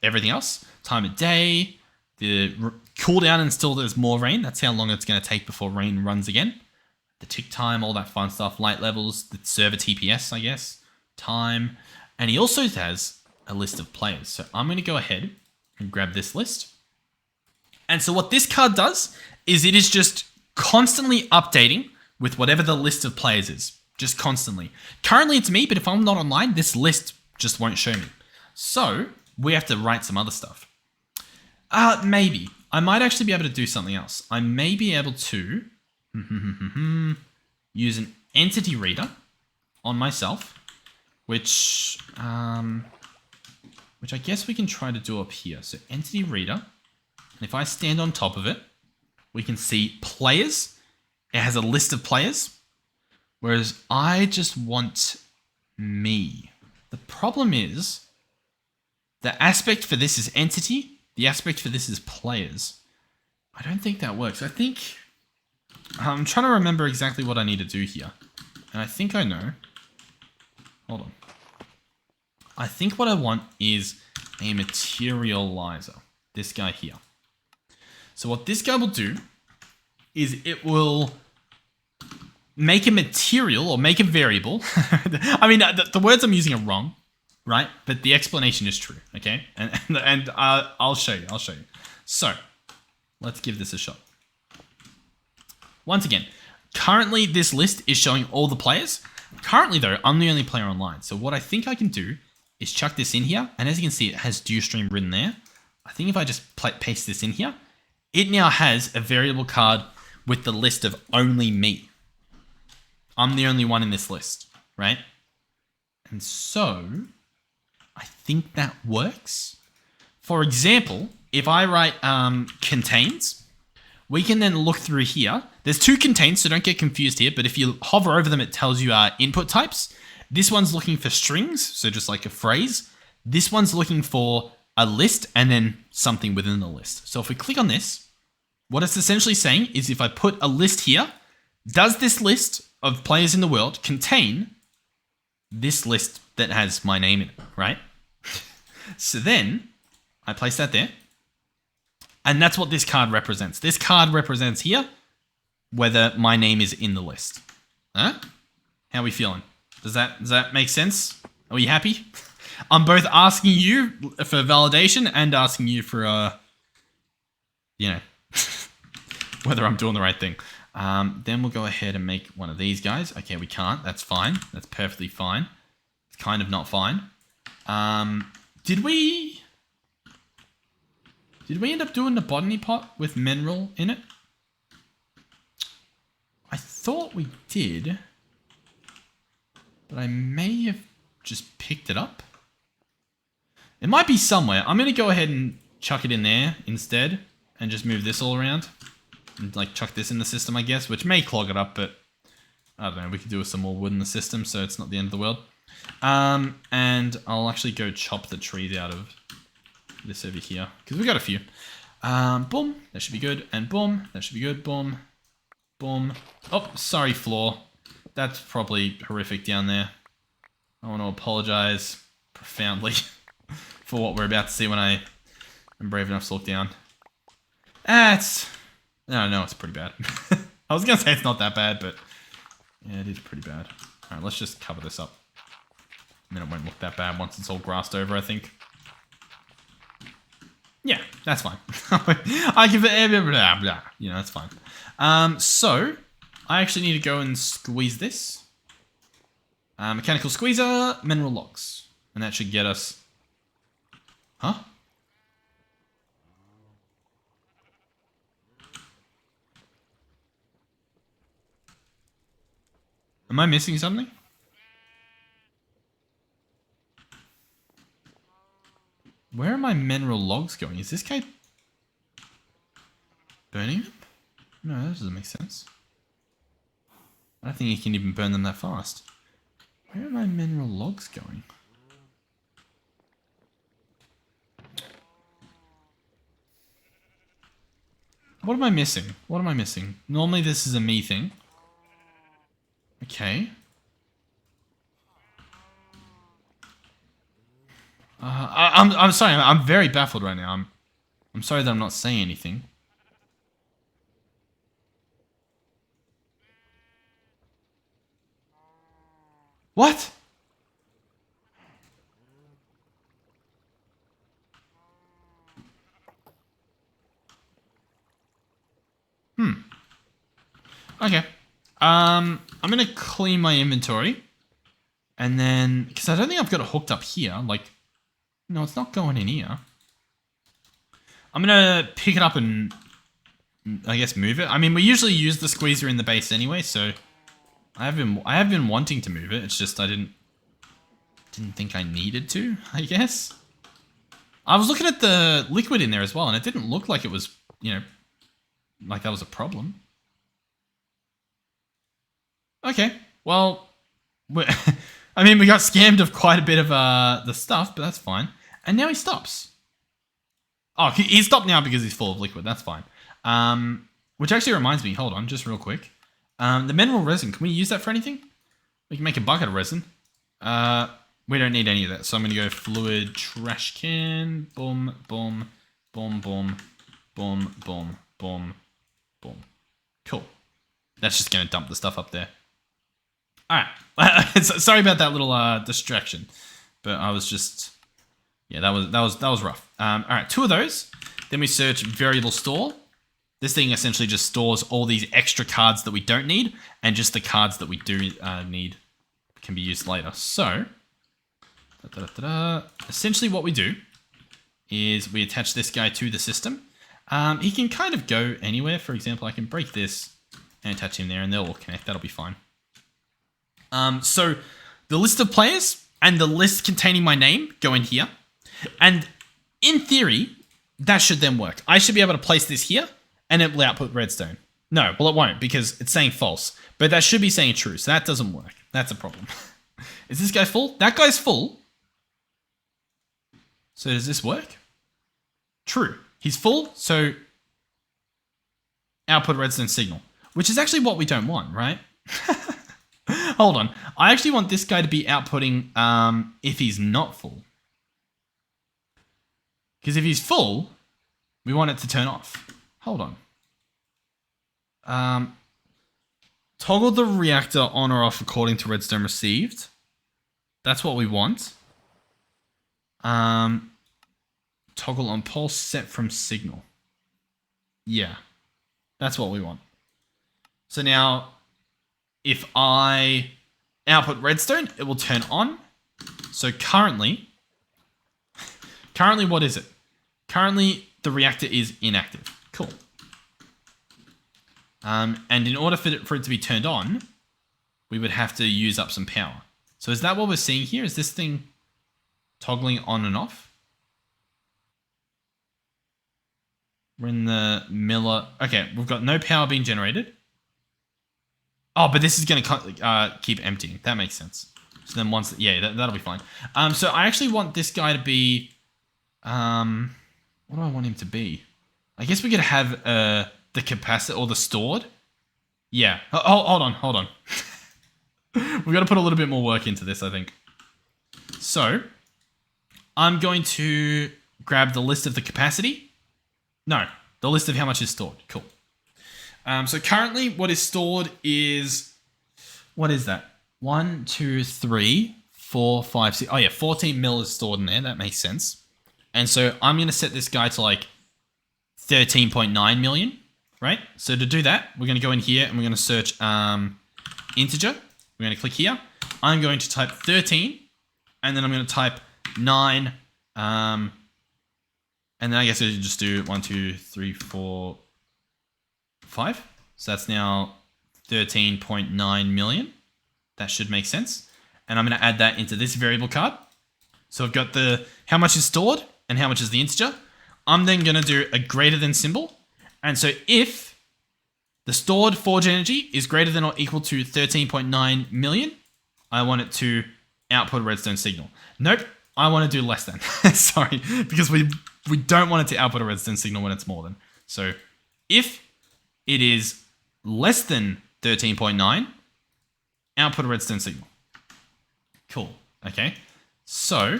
everything else, time of day, the cooldown until there's more rain. That's how long it's going to take before rain runs again. The tick time, all that fun stuff, light levels, the server TPS, I guess, time. And he also has a list of players. So I'm going to go ahead and grab this list. And so what this card does is it is just constantly updating with whatever the list of players is. Just constantly. Currently it's me, but if I'm not online, this list just won't show me. So we have to write some other stuff. Maybe. I might actually be able to do something else. I may be able to use an entity reader on myself, which I guess we can try to do up here. So entity reader, and if I stand on top of it, we can see players. It has a list of players, whereas I just want me. The problem is the aspect for this is entity. The aspect for this is players. I don't think that works. I think I'm trying to remember exactly what I need to do here. And I think I know. Hold on. I think what I want is a materializer. This guy here. So what this guy will do is it will make a material or make a variable. I mean, the words I'm using are wrong, right? But the explanation is true, okay? And I'll show you. So let's give this a shot. Once again, currently this list is showing all the players. Currently though, I'm the only player online. So what I think I can do is chuck this in here. And as you can see, it has Dewstream written there. I think if I just paste this in here, it now has a variable card with the list of only me. I'm the only one in this list, right? And so I think that works. For example, if I write contains, we can then look through here. There's two contains, so don't get confused here. But if you hover over them, it tells you input types. This one's looking for strings, so just like a phrase. This one's looking for a list and then something within the list. So if we click on this, what it's essentially saying is if I put a list here, does this list of players in the world contain this list that has my name in it, right? So then I place that there. And that's what this card represents. This card represents here whether my name is in the list. Huh? How are we feeling? Does that make sense? Are we happy? I'm both asking you for validation and asking you for, whether I'm doing the right thing. Then we'll go ahead and make one of these guys. Okay, we can't. That's fine. That's perfectly fine. It's kind of not fine. Did we end up doing the botany pot with mineral in it? I thought we did, but I may have just picked it up. It might be somewhere. I'm going to go ahead and chuck it in there instead and just move this all around and like chuck this in the system, I guess, which may clog it up, but I don't know. We could do with some more wood in the system, so it's not the end of the world. And I'll actually go chop the trees out of this over here because we got a few. Boom, that should be good, and boom, that should be good. Boom, boom. Oh, sorry, floor. That's probably horrific down there. I want to apologize profoundly for what we're about to see when I am brave enough to look down. It's pretty bad. I was gonna say it's not that bad, but yeah, it is pretty bad. All right, let's just cover this up. And then it won't look that bad once it's all grassed over, I think. Yeah, that's fine. I give it blah, blah. That's fine. So I actually need to go and squeeze this. Mechanical squeezer, mineral logs. And that should get us... Huh? Am I missing something? Where are my mineral logs going? Is this guy burning them? No, that doesn't make sense. I don't think you can even burn them that fast. Where are my mineral logs going? What am I missing? What am I missing? Normally this is a me thing. Okay. I'm sorry. I'm very baffled right now. I'm sorry that I'm not saying anything. What? Okay. I'm gonna clean my inventory. And then, because I don't think I've got it hooked up here. Like, no, it's not going in here. I'm gonna pick it up and, I guess, move it. I mean, we usually use the squeezer in the base anyway, so I have been wanting to move it. It's just I didn't think I needed to, I guess. I was looking at the liquid in there as well, and it didn't look like it was, you know, like that was a problem. Okay, well, I mean, we got scammed of quite a bit of the stuff, but that's fine. And now he stops. Oh, he stopped now because he's full of liquid. That's fine. Which actually reminds me, hold on, just real quick. The mineral resin, can we use that for anything? We can make a bucket of resin. We don't need any of that, so I'm going to go fluid trash can. Boom, boom, boom, boom, boom, boom, boom, boom. Cool. That's just going to dump the stuff up there. All right. Sorry about that little distraction, but I was just, yeah, that was rough. All right, 2 of those. Then we search variable store. This thing essentially just stores all these extra cards that we don't need, and just the cards that we do need can be used later. So, essentially what we do is we attach this guy to the system. He can kind of go anywhere. For example, I can break this and attach him there, and they'll all connect. That'll be fine. So the list of players and the list containing my name go in here. And in theory, that should then work. I should be able to place this here and it will output redstone. No, well, it won't because it's saying false, but that should be saying true. So that doesn't work. That's a problem. Is this guy full? That guy's full. So does this work? True. He's full. So output redstone signal, which is actually what we don't want, right? Hold on. I actually want this guy to be outputting if he's not full. Because if he's full, we want it to turn off. Hold on. Toggle the reactor on or off according to redstone received. That's what we want. Toggle on pulse set from signal. Yeah. That's what we want. So now, if I output redstone, it will turn on. So currently, what is it? Currently, the reactor is inactive. Cool. And in order for it to be turned on, we would have to use up some power. So is that what we're seeing here? Is this thing toggling on and off? We're in the Miller. Okay, we've got no power being generated. Oh, but this is going to keep emptying. That makes sense. So then once, yeah, that'll be fine. So I actually want this guy to be, what do I want him to be? I guess we could have the capacitor or the stored. Yeah. Hold on. We've got to put a little bit more work into this, I think. So I'm going to grab the list of the capacity. No, the list of how much is stored. Cool. So currently what is stored is, what is that? 1, 2, 3, 4, 5, 6. Oh yeah, 14 mil is stored in there. That makes sense. And so I'm going to set this guy to like 13.9 million, right? So to do that, we're going to go in here and we're going to search integer. We're going to click here. I'm going to type 13 and then I'm going to type 9. And then I guess I should just do 1, 2, 3, 4, 5. So that's now 13.9 million. That should make sense. And I'm going to add that into this variable card. So I've got the how much is stored and how much is the integer. I'm then going to do a greater than symbol. And so if the stored forge energy is greater than or equal to 13.9 million, I want it to output a redstone signal. Nope, I want to do less than. Sorry, because we don't want it to output a redstone signal when it's more than. So If it is less than 13.9, output a redstone signal. Cool. Okay. So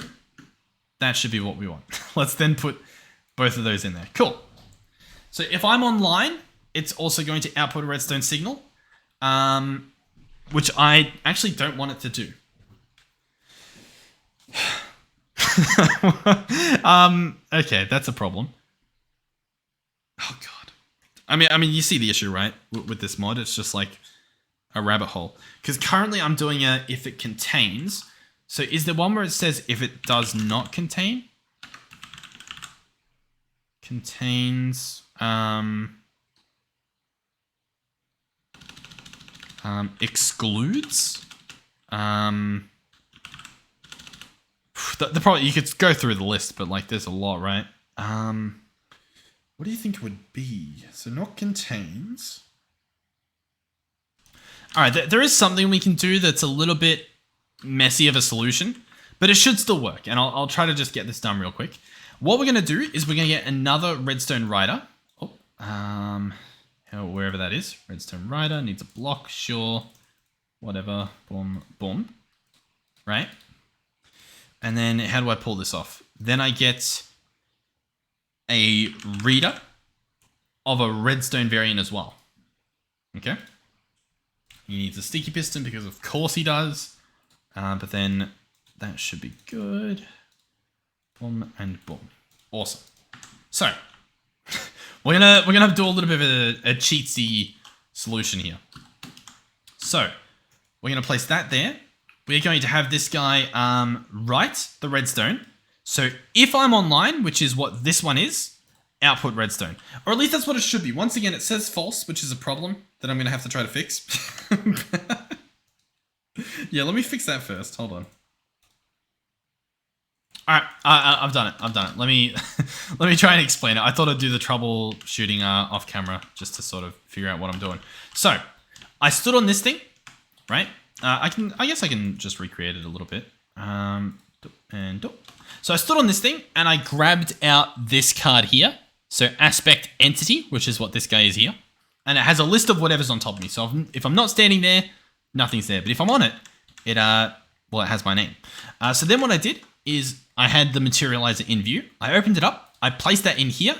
that should be what we want. Let's then put both of those in there. Cool. So if I'm online, it's also going to output a redstone signal, which I actually don't want it to do. Okay, that's a problem. Oh god. I mean, you see the issue, right? With this mod, it's just like a rabbit hole. Because currently I'm doing a if it contains. So is there one where it says if it does not contain? Contains, excludes? The problem, you could go through the list, but like there's a lot, right? What do you think it would be? So not contains. All right, there is something we can do that's a little bit messy of a solution, but it should still work. And I'll try to just get this done real quick. What we're going to do is we're going to get another redstone rider. Oh, wherever that is. Redstone rider needs a block, sure. Whatever, boom, boom. Right? And then how do I pull this off? Then I get a reader of a redstone variant as well. Okay? He needs a sticky piston because of course he does. But then that should be good. Boom and boom. Awesome. So we're gonna do a little bit of a cheatsy solution here. So we're gonna place that there. We're going to have this guy write the redstone. So if I'm online, which is what this one is, output redstone. Or at least that's what it should be. Once again, it says false, which is a problem that I'm going to have to try to fix. Yeah, let me fix that first. Hold on. All right, I've done it. Let me let me try and explain it. I thought I'd do the troubleshooting off camera just to sort of figure out what I'm doing. So I stood on this thing, right? I guess I can just recreate it a little bit. So I stood on this thing and I grabbed out this card here. So aspect entity, which is what this guy is here. And it has a list of whatever's on top of me. So if I'm not standing there, nothing's there. But if I'm on it, it has my name. So then what I did is I had the materializer in view. I opened it up. I placed that in here.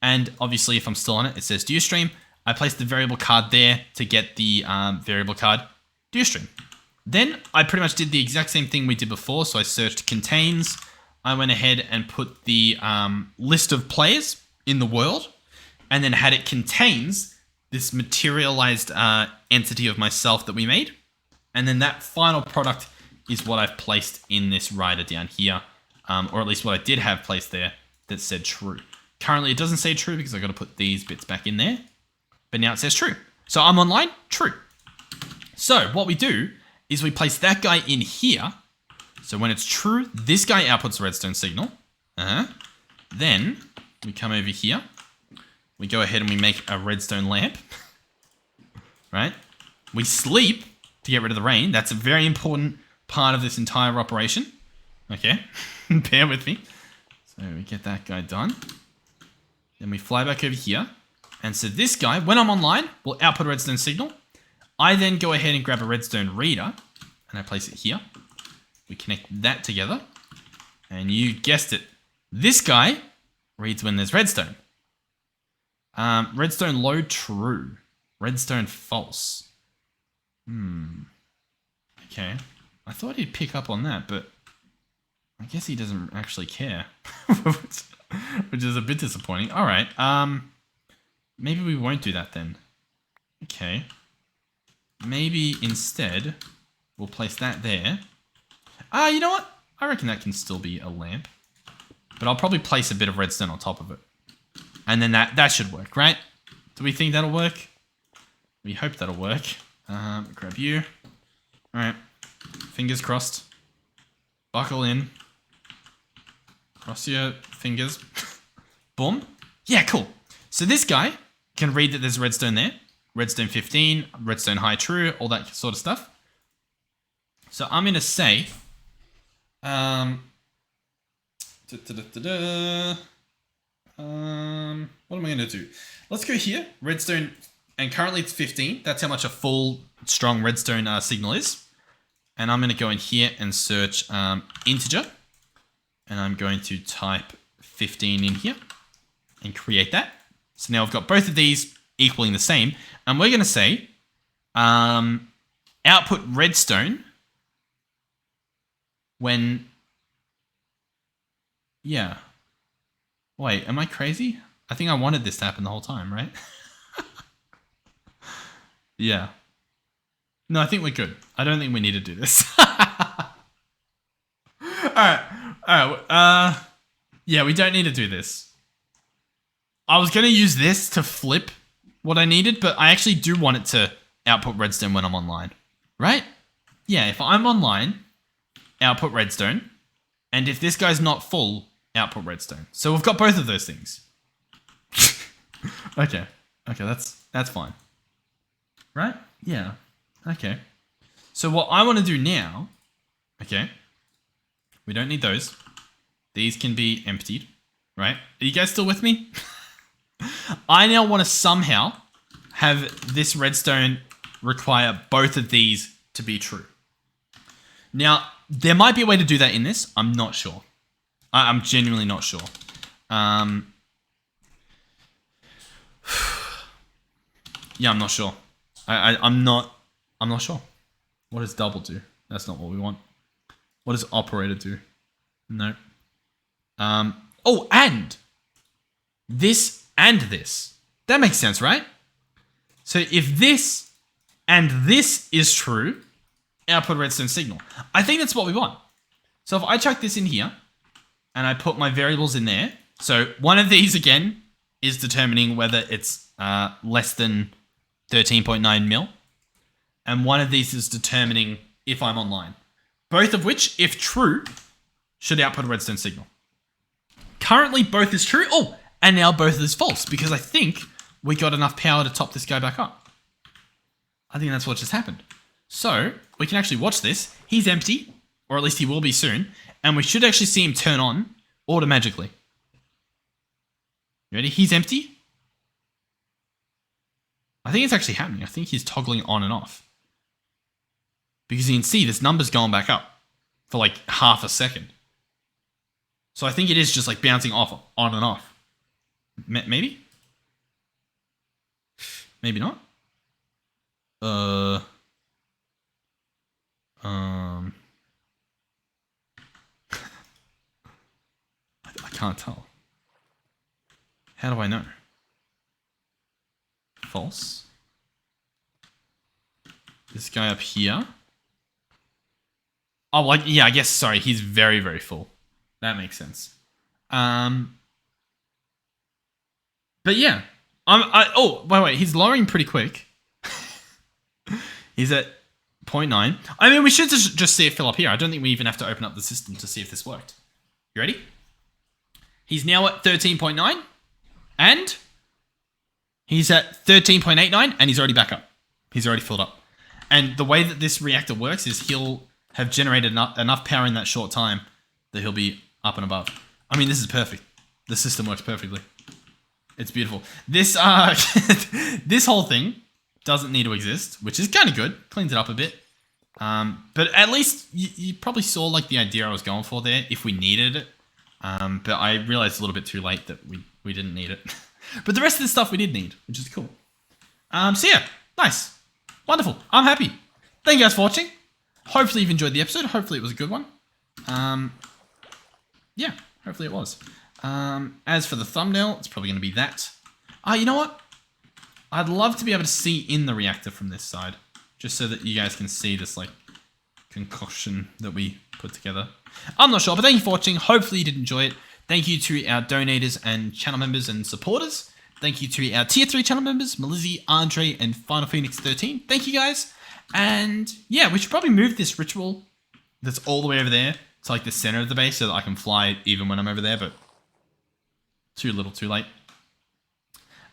And obviously if I'm still on it, it says Dew stream. I placed the variable card there to get the variable card Dew stream. Then I pretty much did the exact same thing we did before. So I searched contains. I went ahead and put the list of players in the world and then had it contains this materialized entity of myself that we made. And then that final product is what I've placed in this rider down here, or at least what I did have placed there that said true. Currently it doesn't say true because I've got to put these bits back in there, but now it says true. So I'm online, true. So what we do is we place that guy in here. So when it's true, this guy outputs a redstone signal. Then we come over here. We go ahead and we make a redstone lamp. Right? We sleep to get rid of the rain. That's a very important part of this entire operation. Okay? Bear with me. So we get that guy done. Then we fly back over here. And so this guy, when I'm online, will output a redstone signal. I then go ahead and grab a redstone reader. And I place it here. We connect that together. And you guessed it. This guy reads when there's redstone. Redstone low, true. Redstone false. Okay. I thought he'd pick up on that, but I guess he doesn't actually care. Which is a bit disappointing. All right. Maybe we won't do that then. Okay. Maybe instead we'll place that there. You know what? I reckon that can still be a lamp. But I'll probably place a bit of redstone on top of it. And then that should work, right? Do we think that'll work? We hope that'll work. Grab you. All right. Fingers crossed. Buckle in. Cross your fingers. Boom. Yeah, cool. So this guy can read that there's redstone there. Redstone 15, redstone high true, all that sort of stuff. So I'm going to say... what What am I going to do? Let's go here. Redstone. And currently it's 15. That's how much a full, strong redstone signal is. And I'm going to go in here and search integer. And I'm going to type 15 in here and create that. So now I've got both of these equaling the same. And we're going to say output redstone when... Yeah. Wait, am I crazy? I think I wanted this to happen the whole time, right? Yeah. No, I think we're good. I don't think we need to do this. Alright. Yeah, we don't need to do this. I was going to use this to flip what I needed, but I actually do want it to output redstone when I'm online. Right? Yeah, if I'm online, output redstone. And if this guy's not full, output redstone. So we've got both of those things. Okay, that's fine. Right? Yeah. Okay. So what I want to do now, okay, we don't need those. These can be emptied, right? Are you guys still with me? I now want to somehow have this redstone require both of these to be true. Now, there might be a way to do that in this. I'm not sure. I'm genuinely not sure. Yeah, I'm not sure. I'm not sure. What does double do? That's not what we want. What does operator do? No. Oh, and this and this. That makes sense, right? So if this and this is true, output redstone signal. I think that's what we want. So if I chuck this in here and I put my variables in there. So one of these again is determining whether it's less than 13.9 mil. And one of these is determining if I'm online. Both of which, if true, should output a redstone signal. Currently, both is true. Oh, and now both is false because I think we got enough power to top this guy back up. I think that's what just happened. So we can actually watch this. He's empty, or at least he will be soon. And we should actually see him turn on automatically. You ready? He's empty. I think it's actually happening. I think he's toggling on and off. Because you can see this number's going back up for like half a second. So I think it is just like bouncing off, on and off. Maybe? Maybe not? I can't tell. How do I know? False. This guy up here. Oh, like, yeah, I guess, sorry, he's very, very full. That makes sense. But yeah. Oh, wait, he's lowering pretty quick. He's at 0.9. I mean, we should just see it fill up here. I don't think we even have to open up the system to see if this worked. You ready? He's now at 13.9. And he's at 13.89, and he's already back up. He's already filled up. And the way that this reactor works is he'll have generated enough power in that short time that he'll be up and above. I mean, this is perfect. The system works perfectly. It's beautiful. This this whole thing doesn't need to exist, which is kind of good. Cleans it up a bit. But at least you probably saw like the idea I was going for there if we needed it. But I realized a little bit too late that we didn't need it. But the rest of the stuff we did need, which is cool. So yeah, nice. Wonderful. I'm happy. Thank you guys for watching. Hopefully you've enjoyed the episode. Hopefully it was a good one. Yeah, hopefully it was. As for the thumbnail, it's probably going to be that. You know what? I'd love to be able to see in the reactor from this side. Just so that you guys can see this like concoction that we put together. I'm not sure, but thank you for watching. Hopefully you did enjoy it. Thank you to our donators and channel members and supporters. Thank you to our tier 3 channel members, Melizzi, Andre, and Final Phoenix 13. Thank you guys. And yeah, we should probably move this ritual that's all the way over there to like the center of the base so that I can fly even when I'm over there, but too little, too late.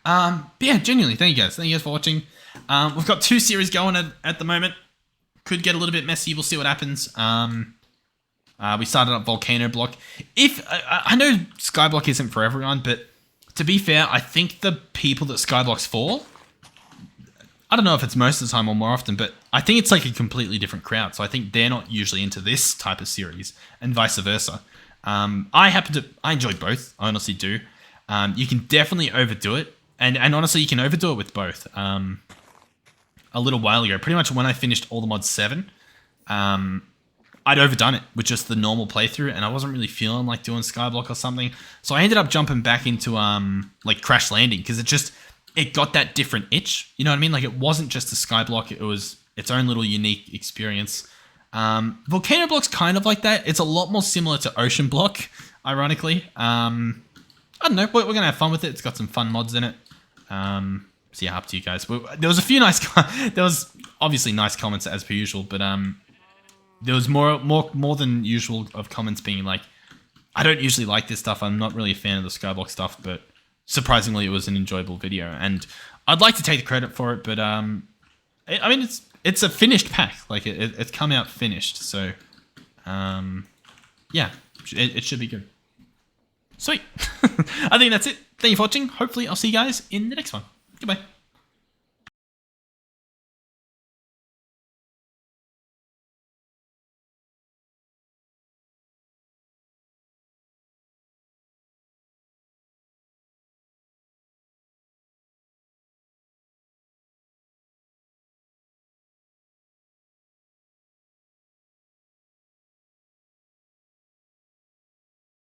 But yeah, genuinely, thank you guys. Thank you guys for watching. We've got 2 series going at the moment. Could get a little bit messy. We'll see what happens. We started up Volcano Block. I know Skyblock isn't for everyone, but to be fair, I think the people that Skyblocks for, I don't know if it's most of the time or more often, but I think it's like a completely different crowd. So I think they're not usually into this type of series and vice versa. I enjoy both. I honestly do. You can definitely overdo it. And honestly, you can overdo it with both. A little while ago, pretty much when I finished All the Mods 7, I'd overdone it with just the normal playthrough, and I wasn't really feeling like doing Skyblock or something. So I ended up jumping back into like Crash Landing, because it got that different itch. You know what I mean? Like, it wasn't just a Skyblock, it was its own little unique experience. Volcano Block's kind of like that. It's a lot more similar to Ocean Block, ironically. I don't know, we're gonna have fun with it. It's got some fun mods in it. So yeah, up to you guys. There was a few nice, there was obviously nice comments as per usual, but there was more than usual of comments being like, I don't usually like this stuff. I'm not really a fan of the Skyblock stuff, but surprisingly, it was an enjoyable video, and I'd like to take the credit for it. But I mean, it's a finished pack. Like, it's come out finished, so yeah, it should be good. Sweet. I think that's it. Thank you for watching. Hopefully, I'll see you guys in the next one. Goodbye.